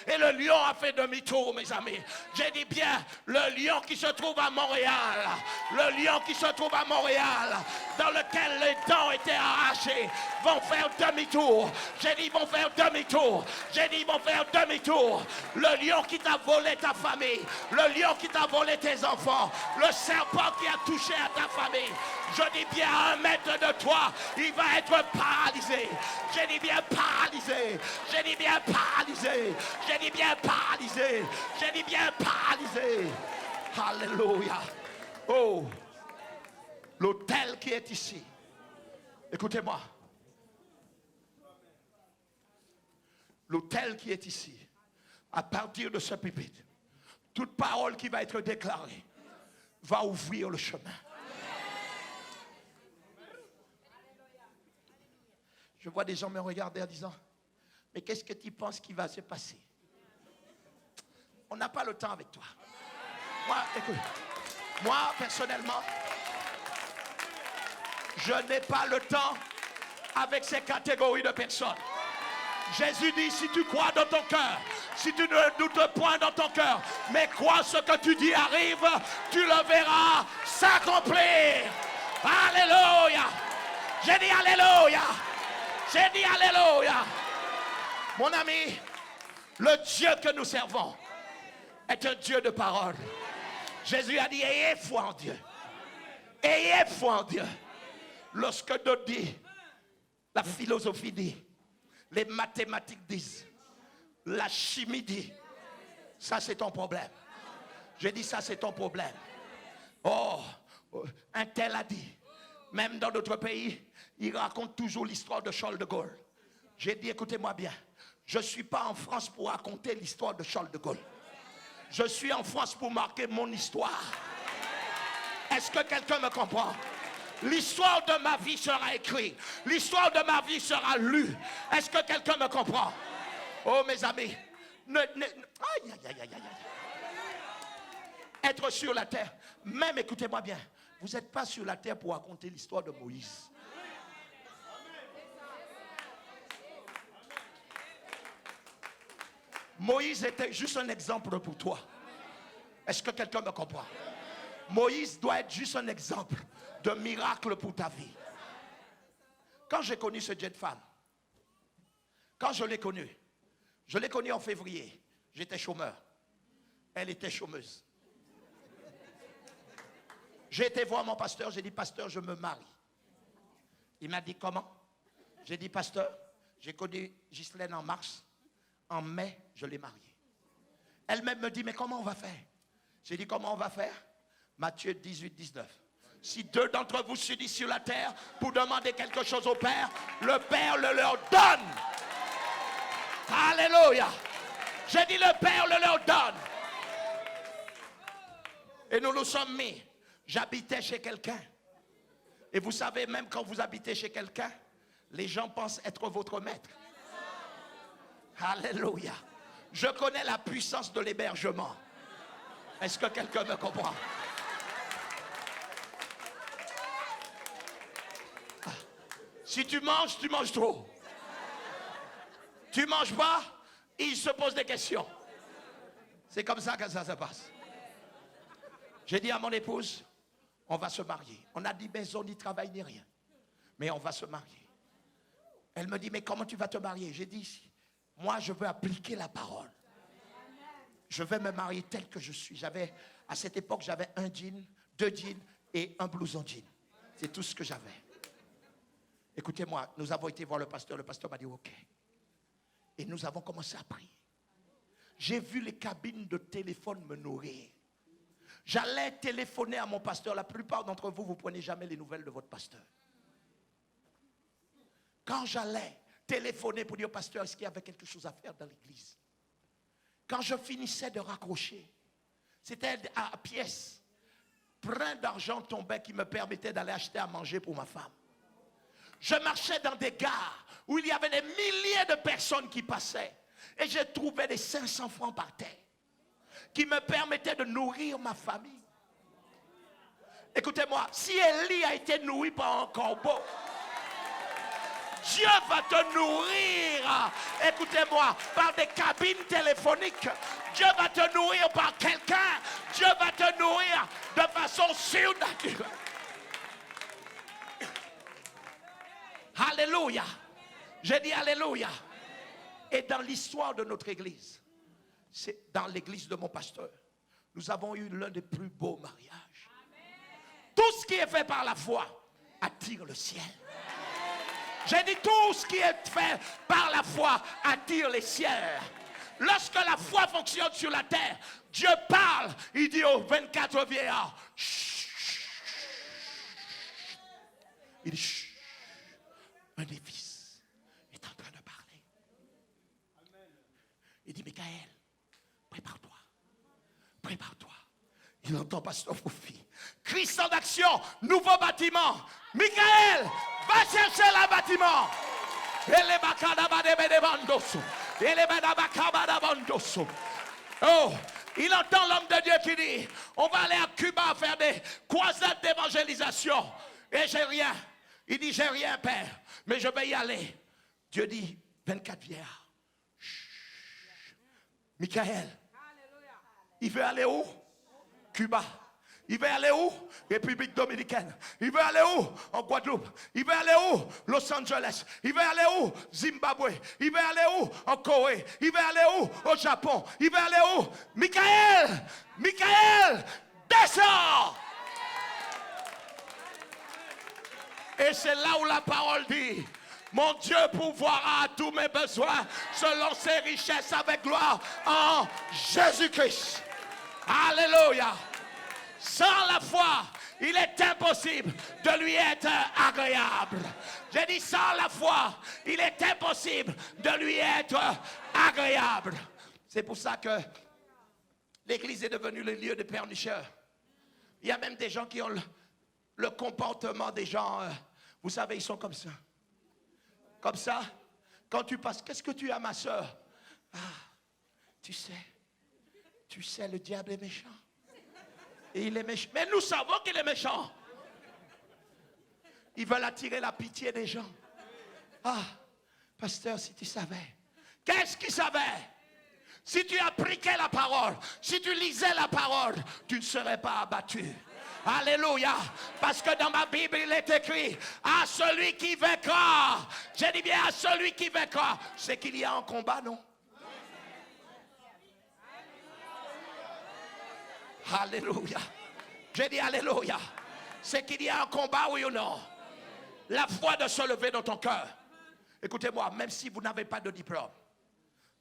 Et le lion a fait demi-tour, mes amis. J'ai dit bien, le lion qui se trouve à Montréal. Le lion qui se trouve à Montréal. Dans lequel les dents étaient arrachées. Vont faire demi-tour. J'ai dit, vont faire demi-tour. J'ai dit, ils vont faire demi-tour. Le lion qui t'a volé ta famille, le lion qui t'a volé tes enfants, le serpent qui a touché à ta famille, je dis bien à 1 mètre de toi, il va être paralysé. J'ai dit bien paralysé. J'ai dit bien paralysé. J'ai dit bien paralysé. J'ai dit bien paralysé. Alléluia. Oh, l'autel qui est ici. Écoutez-moi. L'autel qui est ici, à partir de ce pupitre, toute parole qui va être déclarée va ouvrir le chemin. Je vois des gens me regarder en disant, mais qu'est-ce que tu penses qui va se passer? On n'a pas le temps avec toi. Moi, écoute, moi personnellement, je n'ai pas le temps avec ces catégories de personnes. Jésus dit, si tu crois dans ton cœur, si tu ne doutes point dans ton cœur, mais crois ce que tu dis arrive, tu le verras s'accomplir. Alléluia. J'ai dit Alléluia. J'ai dit Alléluia. Mon ami, le Dieu que nous servons est un Dieu de parole. Jésus a dit, ayez foi en Dieu. Ayez foi en Dieu. Lorsque d'autres disent, la philosophie dit, les mathématiques disent, la chimie dit, ça c'est ton problème. J'ai dit ça c'est ton problème. Oh, un tel a dit, même dans d'autres pays, il raconte toujours l'histoire de Charles de Gaulle. J'ai dit, écoutez-moi bien, je ne suis pas en France pour raconter l'histoire de Charles de Gaulle. Je suis en France pour marquer mon histoire. Est-ce que quelqu'un me comprend? L'histoire de ma vie sera écrite. L'histoire de ma vie sera lue. Est-ce que quelqu'un me comprend? Oh mes amis, aïe. Être sur la terre, même écoutez-moi bien, vous n'êtes pas sur la terre pour raconter l'histoire de Moïse. Moïse était juste un exemple pour toi. Est-ce que quelqu'un me comprend? Moïse doit être juste un exemple de miracle pour ta vie. Quand j'ai connu ce jet femme, quand je l'ai connu en février, j'étais chômeur. Elle était chômeuse. J'ai été voir mon pasteur, j'ai dit, pasteur, je me marie. Il m'a dit, comment? J'ai dit, pasteur, J'ai connu Ghislaine en mars. En mai, je l'ai mariée. Elle-même me dit, mais comment on va faire? J'ai dit, comment on va faire? Matthieu 18, 19. Si deux d'entre vous s'unissent sur la terre pour demander quelque chose au Père, le Père le leur donne. Alléluia. J'ai dit, le Père le leur donne. Et nous nous sommes mis. J'habitais chez quelqu'un. Et vous savez, même quand vous habitez chez quelqu'un, les gens pensent être votre maître. Alléluia. Je connais la puissance de l'hébergement. Est-ce que quelqu'un me comprend? Si tu manges trop. Tu manges pas, il se pose des questions. C'est comme ça que ça se passe. J'ai dit à mon épouse, on va se marier. On a dit maison, ni travail, ni rien. Mais on va se marier. Elle me dit, mais comment tu vas te marier? J'ai dit, moi je veux appliquer la parole. Je vais me marier tel que je suis. À cette époque, j'avais un jean, 2 jeans et un blouson jean. C'est tout ce que j'avais. Écoutez-moi, nous avons été voir le pasteur m'a dit ok. Et nous avons commencé à prier. J'ai vu les cabines de téléphone me nourrir. J'allais téléphoner à mon pasteur. La plupart d'entre vous, vous ne prenez jamais les nouvelles de votre pasteur. Quand j'allais téléphoner pour dire au pasteur, est-ce qu'il y avait quelque chose à faire dans l'église? Quand je finissais de raccrocher, c'était à pièce. Plein d'argent tombait qui me permettait d'aller acheter à manger pour ma femme. Je marchais dans des gares où il y avait des milliers de personnes qui passaient. Et j'ai trouvé des 500 francs par terre qui me permettaient de nourrir ma famille. Écoutez-moi, si Élie a été nourri par un corbeau, Dieu va te nourrir, écoutez-moi, par des cabines téléphoniques. Dieu va te nourrir par quelqu'un. Dieu va te nourrir de façon surnaturelle. Alléluia. J'ai dit alléluia. Et dans l'histoire de notre église, c'est dans l'église de mon pasteur, nous avons eu l'un des plus beaux mariages. Tout ce qui est fait par la foi attire le ciel. J'ai dit tout ce qui est fait par la foi attire les ciels. Lorsque la foi fonctionne sur la terre, Dieu parle. Il dit aux 24 vieillards, chut, chut. Il dit, chut. Un des fils est en train de parler. Il dit, Michael, prépare-toi. Prépare-toi. Il entend pasteur Foufi. Christ en action, nouveau bâtiment. Michael, va chercher le bâtiment. Oh, il entend l'homme de Dieu qui dit, on va aller à Cuba faire des croisades d'évangélisation. Et j'ai rien. Il dit, j'ai rien, Père, mais je vais y aller. Dieu dit, 24 vieillards. Michael, il veut aller où? Cuba. Il veut aller où? République dominicaine. Il veut aller où? En Guadeloupe. Il veut aller où? Los Angeles. Il veut aller où? Zimbabwe. Il veut aller où? En Corée. Il veut aller où? Au Japon. Il veut aller où? Michael! Michael! Descends! Et c'est là où la parole dit, mon Dieu pourvoira à tous mes besoins selon ses richesses avec gloire en Jésus-Christ. Alléluia. Sans la foi, il est impossible de lui être agréable. J'ai dit sans la foi, il est impossible de lui être agréable. C'est pour ça que l'église est devenue le lieu de pernicheurs. Il y a même des gens qui ont le comportement des gens, vous savez, ils sont comme ça. Comme ça, quand tu passes, qu'est-ce que tu as, ma soeur? Ah, tu sais, le diable est méchant. Et il est méchant. Mais nous savons qu'il est méchant. Ils veulent attirer la pitié des gens. Ah, pasteur, si tu savais. Qu'est-ce qu'il savait? Si tu appliquais la parole, si tu lisais la parole, tu ne serais pas abattu. Alléluia. Parce que dans ma Bible, il est écrit, à celui qui vaincra. J'ai dit bien à celui qui vaincra. C'est qu'il y a un combat, non? Alléluia. J'ai dit alléluia. C'est qu'il y a un combat, oui ou non? La foi de se lever dans ton cœur. Écoutez-moi, même si vous n'avez pas de diplôme,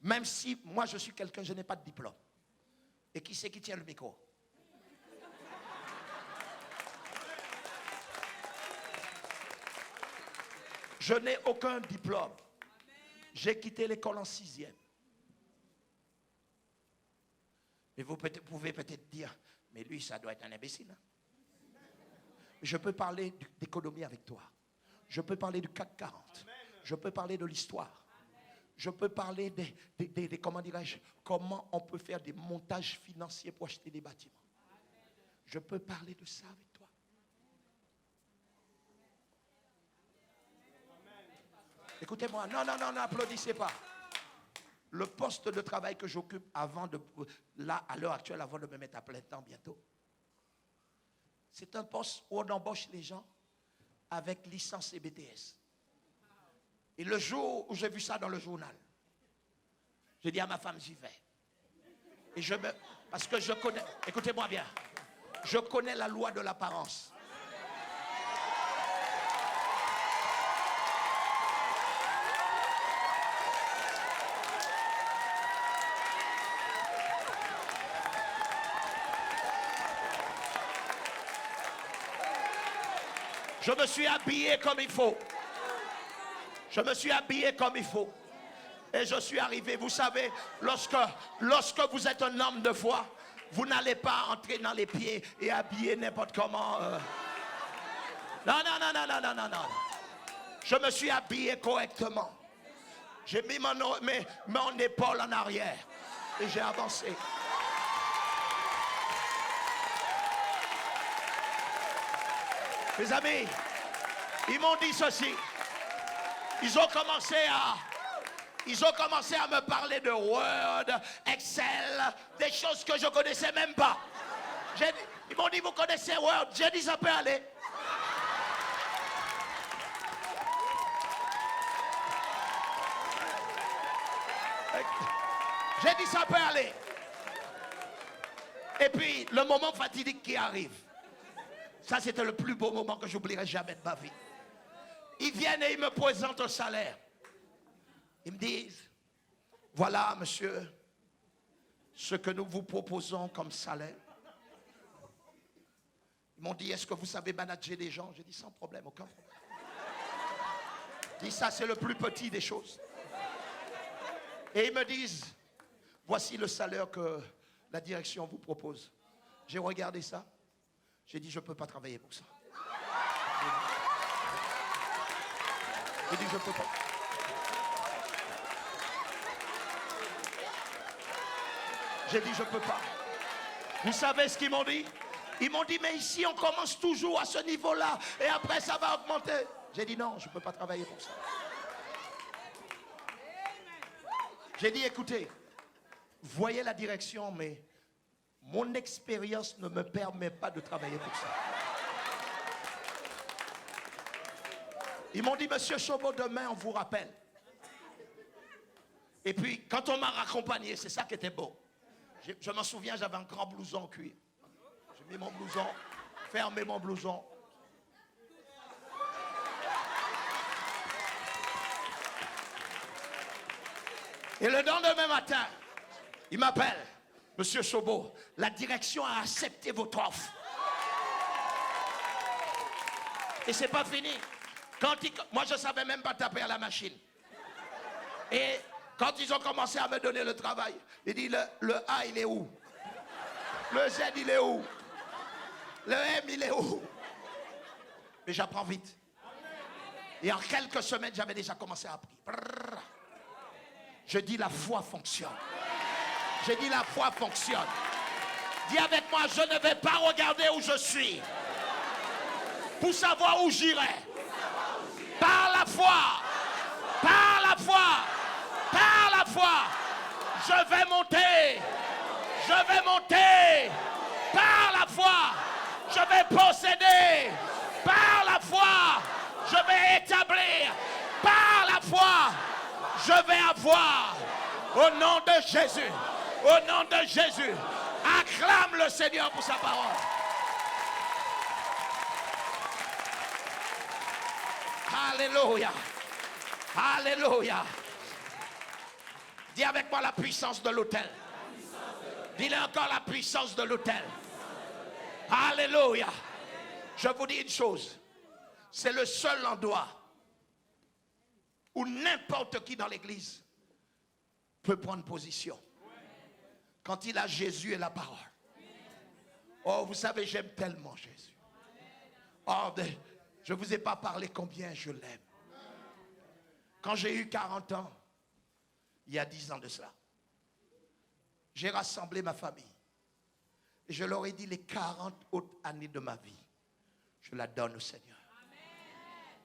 même si moi je suis quelqu'un, je n'ai pas de diplôme. Et qui c'est qui tient le micro? Je n'ai aucun diplôme. J'ai quitté l'école en 6e. Et vous pouvez peut-être dire, mais lui, ça doit être un imbécile. Hein? Je peux parler d'économie avec toi. Je peux parler du CAC 40. Je peux parler de l'histoire. Je peux parler des comment dirais-je, comment on peut faire des montages financiers pour acheter des bâtiments. Je peux parler de ça avec toi. Écoutez-moi, non, n'applaudissez pas. Le poste de travail que j'occupe là, à l'heure actuelle, avant de me mettre à plein temps bientôt, c'est un poste où on embauche les gens avec licence et BTS. Et le jour où j'ai vu ça dans le journal, j'ai dit à ma femme, j'y vais. Et parce que je connais, écoutez-moi bien, je connais la loi de l'apparence. Je me suis habillé comme il faut. Je me suis habillé comme il faut. Et je suis arrivé. Vous savez, lorsque vous êtes un homme de foi, vous n'allez pas entrer dans les pieds et habiller n'importe comment. Non. Je me suis habillé correctement. J'ai mis mon épaule en arrière. Et j'ai avancé. Mes amis, ils m'ont dit ceci. Ils ont commencé à me parler de Word, Excel, des choses que je ne connaissais même pas. Ils m'ont dit, vous connaissez Word? J'ai dit, ça peut aller. J'ai dit, ça peut aller. Et puis, le moment fatidique qui arrive. Ça, c'était le plus beau moment que j'oublierai jamais de ma vie. Ils viennent et ils me présentent un salaire. Ils me disent, voilà, monsieur, ce que nous vous proposons comme salaire. Ils m'ont dit, est-ce que vous savez manager des gens? J'ai dit, sans problème, aucun problème. J'ai dit, ça, c'est le plus petit des choses. Et ils me disent, voici le salaire que la direction vous propose. J'ai regardé ça. J'ai dit, je ne peux pas travailler pour ça. J'ai dit, je ne peux pas. J'ai dit, je ne peux pas. Vous savez ce qu'ils m'ont dit? Ils m'ont dit, mais ici, on commence toujours à ce niveau-là. Et après, ça va augmenter. J'ai dit, non, je ne peux pas travailler pour ça. J'ai dit, écoutez, voyez la direction, mais mon expérience ne me permet pas de travailler pour ça. Ils m'ont dit, monsieur Chobo, demain, on vous rappelle. Et puis, quand on m'a raccompagné, c'est ça qui était beau. Je m'en souviens, j'avais un grand blouson en cuir. J'ai mis mon blouson, fermé mon blouson. Et le lendemain matin, il m'appelle. Monsieur Chobo, la direction a accepté votre offre. Et c'est pas fini. Moi, je ne savais même pas taper à la machine. Et quand ils ont commencé à me donner le travail, il dit, le A, il est où? Le Z, il est où? Le M, il est où? Mais j'apprends vite. Et en quelques semaines, j'avais déjà commencé à apprendre. Je dis, la foi fonctionne. J'ai dit, la foi fonctionne. Dis avec moi, je ne vais pas regarder où je suis pour savoir où j'irai. Par la foi, par la foi, par la foi, je vais monter. Je vais monter. Par la foi, je vais posséder. Par la foi, je vais établir. Par la foi, je vais avoir. Au nom de Jésus. Au nom de Jésus, acclame le Seigneur pour sa parole. Alléluia. Alléluia. Dis avec moi la puissance de l'autel. Dis-le encore, la puissance de l'autel. Alléluia. Je vous dis une chose. C'est le seul endroit où n'importe qui dans l'église peut prendre position. Quand il a Jésus et la parole. Oh, vous savez, j'aime tellement Jésus. Oh, je ne vous ai pas parlé combien je l'aime. Quand j'ai eu 40 ans, il y a 10 ans de cela, j'ai rassemblé ma famille. Et je leur ai dit, les 40 autres années de ma vie, je la donne au Seigneur.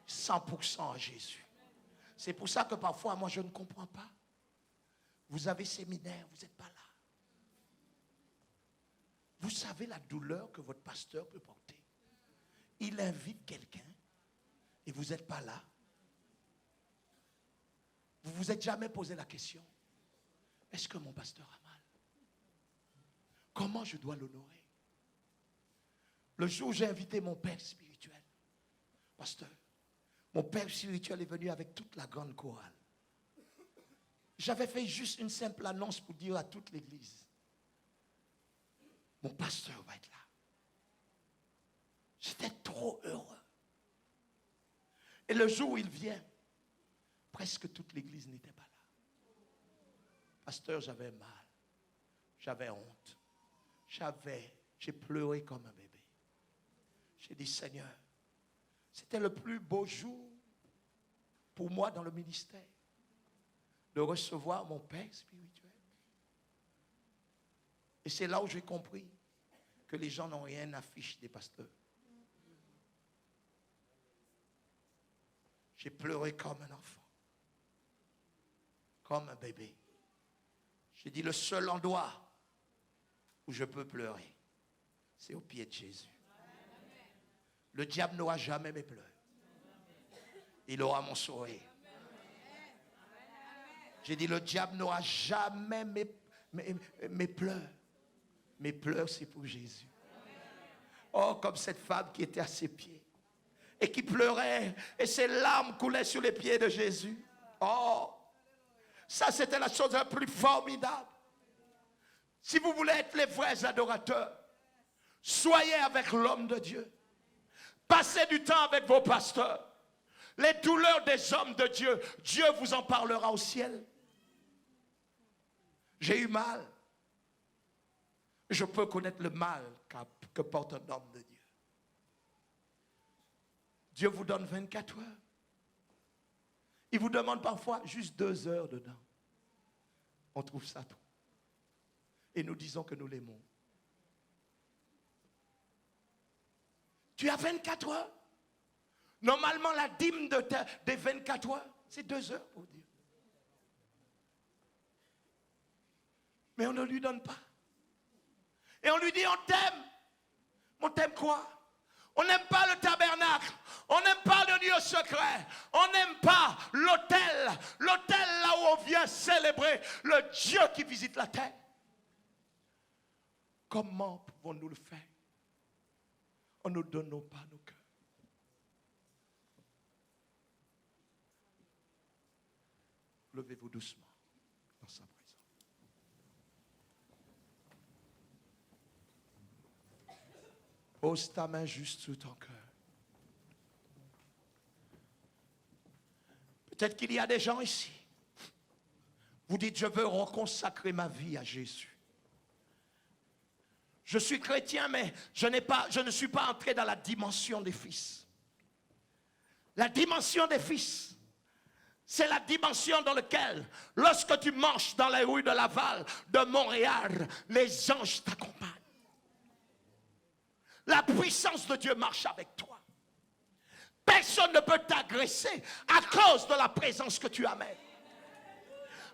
100% à Jésus. C'est pour ça que parfois, moi, je ne comprends pas. Vous avez séminaire, vous n'êtes pas là. Vous savez la douleur que votre pasteur peut porter. Il invite quelqu'un et vous n'êtes pas là. Vous ne vous êtes jamais posé la question. Est-ce que mon pasteur a mal? Comment je dois l'honorer? Le jour où j'ai invité mon père spirituel, pasteur, mon père spirituel est venu avec toute la grande chorale. J'avais fait juste une simple annonce pour dire à toute l'église, mon pasteur va être là. J'étais trop heureux. Et le jour où il vient, presque toute l'église n'était pas là. Pasteur, j'avais mal. J'avais honte. J'ai pleuré comme un bébé. J'ai dit, Seigneur, c'était le plus beau jour pour moi dans le ministère de recevoir mon Père spirituel. Et c'est là où j'ai compris que les gens n'ont rien à fiche des pasteurs. J'ai pleuré comme un enfant, comme un bébé. J'ai dit, le seul endroit où je peux pleurer, c'est au pied de Jésus. Le diable n'aura jamais mes pleurs. Il aura mon sourire. J'ai dit, le diable n'aura jamais mes pleurs. Mes pleurs, c'est pour Jésus. Oh, comme cette femme qui était à ses pieds et qui pleurait et ses larmes coulaient sur les pieds de Jésus. Oh, ça c'était la chose la plus formidable. Si vous voulez être les vrais adorateurs, soyez avec l'homme de Dieu. Passez du temps avec vos pasteurs. Les douleurs des hommes de Dieu, Dieu vous en parlera au ciel. J'ai eu mal. Je peux connaître le mal que porte un homme de Dieu. Dieu vous donne 24 heures. Il vous demande parfois juste 2 heures dedans. On trouve ça trop. Et nous disons que nous l'aimons. Tu as 24 heures. Normalement, la dîme des 24 heures, c'est 2 heures pour Dieu. Mais on ne lui donne pas. Et on lui dit, on t'aime. On t'aime quoi? On n'aime pas le tabernacle. On n'aime pas le lieu secret. On n'aime pas l'autel. L'autel là où on vient célébrer le Dieu qui visite la terre. Comment pouvons-nous le faire en ne donnant pas nos cœurs? Levez-vous doucement dans sa présence. Pose ta main juste sous ton cœur. Peut-être qu'il y a des gens ici. Vous dites, je veux reconsacrer ma vie à Jésus. Je suis chrétien, mais je ne suis pas entré dans la dimension des fils. La dimension des fils, c'est la dimension dans laquelle, lorsque tu marches dans les rues de Laval, de Montréal, les anges t'accompagnent. La puissance de Dieu marche avec toi. Personne ne peut t'agresser à cause de la présence que tu amènes.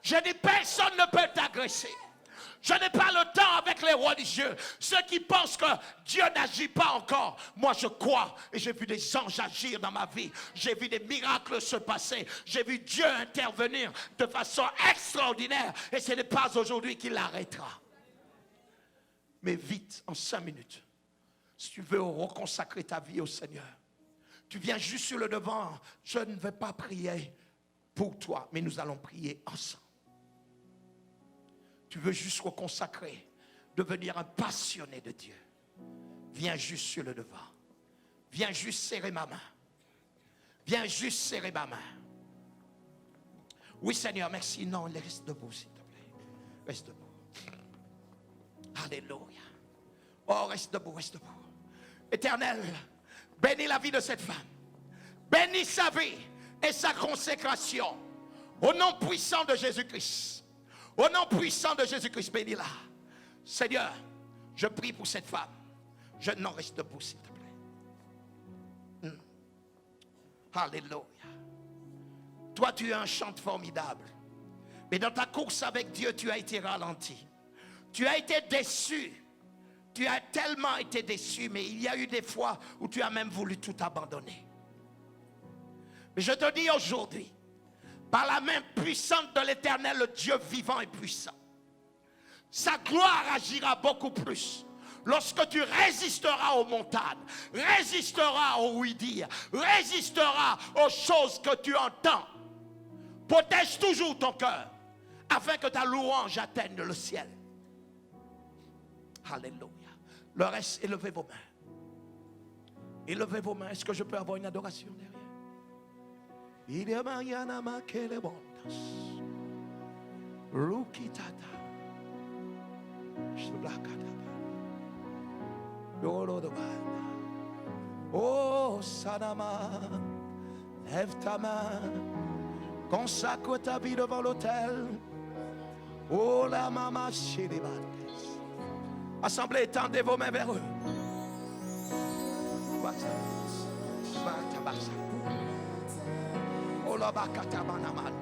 Je dis, personne ne peut t'agresser. Je n'ai pas le temps avec les religieux. Ceux qui pensent que Dieu n'agit pas encore. Moi, je crois. Et j'ai vu des anges agir dans ma vie. J'ai vu des miracles se passer. J'ai vu Dieu intervenir de façon extraordinaire. Et ce n'est pas aujourd'hui qu'il l'arrêtera. Mais vite, en 5 minutes, si tu veux reconsacrer ta vie au Seigneur, tu viens juste sur le devant. Je ne vais pas prier pour toi, mais nous allons prier ensemble. Tu veux juste reconsacrer, devenir un passionné de Dieu. Viens juste sur le devant. Viens juste serrer ma main. Viens juste serrer ma main. Oui, Seigneur, merci. Non, reste debout, s'il te plaît. Reste debout. Alléluia. Oh, reste debout, reste debout. Éternel, bénis la vie de cette femme. Bénis sa vie et sa consécration. Au nom puissant de Jésus-Christ. Au nom puissant de Jésus-Christ, bénis-la. Seigneur, je prie pour cette femme. Je n'en reste debout, s'il te plaît. Alléluia. Toi, tu es un chanteur formidable. Mais dans ta course avec Dieu, tu as été ralenti. Tu as été déçu. Tu as tellement été déçu, mais il y a eu des fois où tu as même voulu tout abandonner. Mais je te dis aujourd'hui, par la main puissante de l'Éternel, le Dieu vivant et puissant, sa gloire agira beaucoup plus. Lorsque tu résisteras aux montagnes, résisteras aux oui-dire, résisteras aux choses que tu entends, protège toujours ton cœur afin que ta louange atteigne le ciel. Alléluia. Le reste, élevez vos mains. Élevez vos mains. Est-ce que je peux avoir une adoration derrière? Il y a Mariana Makele Bondas. Rukitata. Oh, Sadama, lève ta main, consacre ta vie devant l'autel. Oh, la maman Chilibandes. Assemblée, étendez vos mains vers eux. Oh, la bakata manamandas.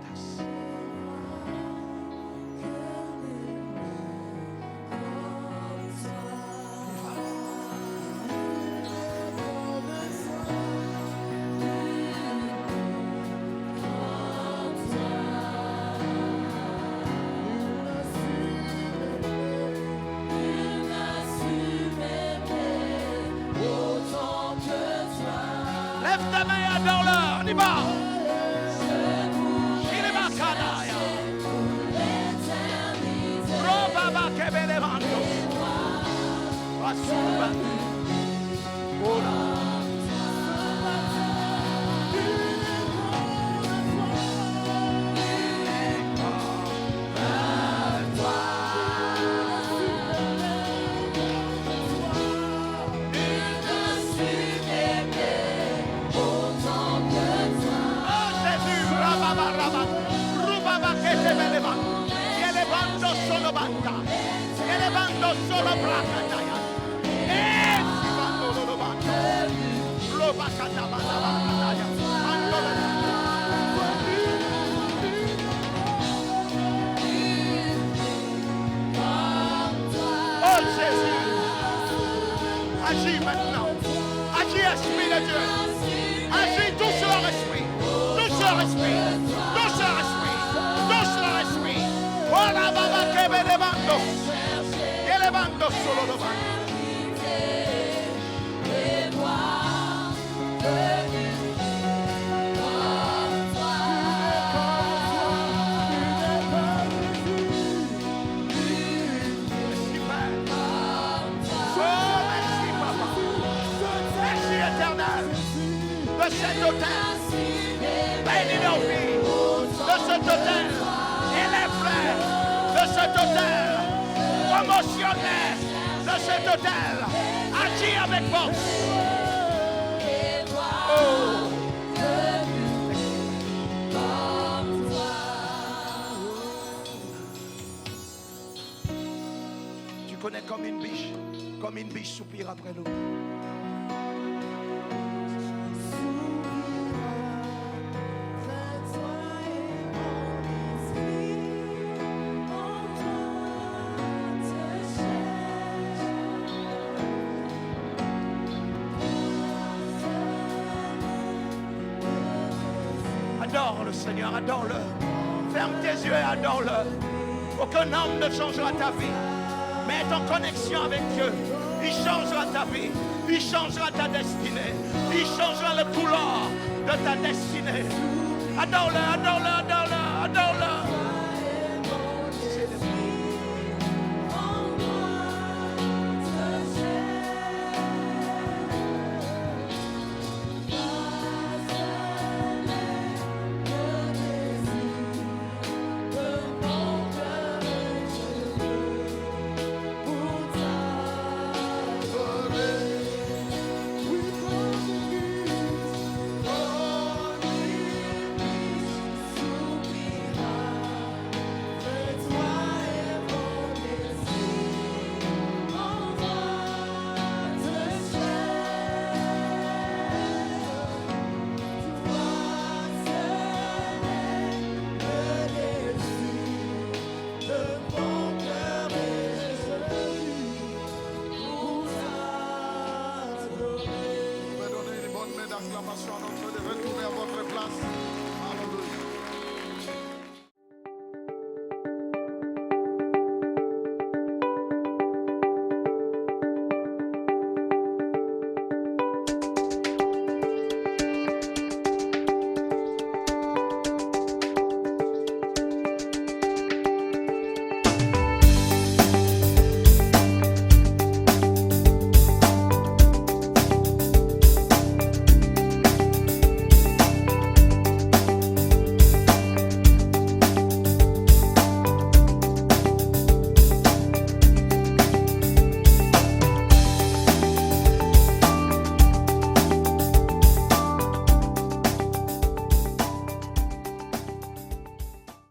Agis maintenant. Agis, Esprit de Dieu. Agis, touche leur esprit. Touche leur esprit. Touche leur esprit. Touche leur esprit. Oh la baba que me levanto. Que levanto solo lo va. De cet hôtel, bénis nos vies, de cet hôtel, et les frères, de cet hôtel, promotionnaire, de cet hôtel, agis avec force. Oh. Tu connais comme une biche soupire après l'eau. Adore le Seigneur, adore-le. Ferme tes yeux et adore-le. Aucun homme ne changera ta vie. Mais être en connexion avec Dieu, il changera ta vie. Il changera ta destinée. Il changera le couleur de ta destinée. Adore-le, adore-le, adore-le, adore-le. Acclamation à notre Dieu. Retournez à votre place.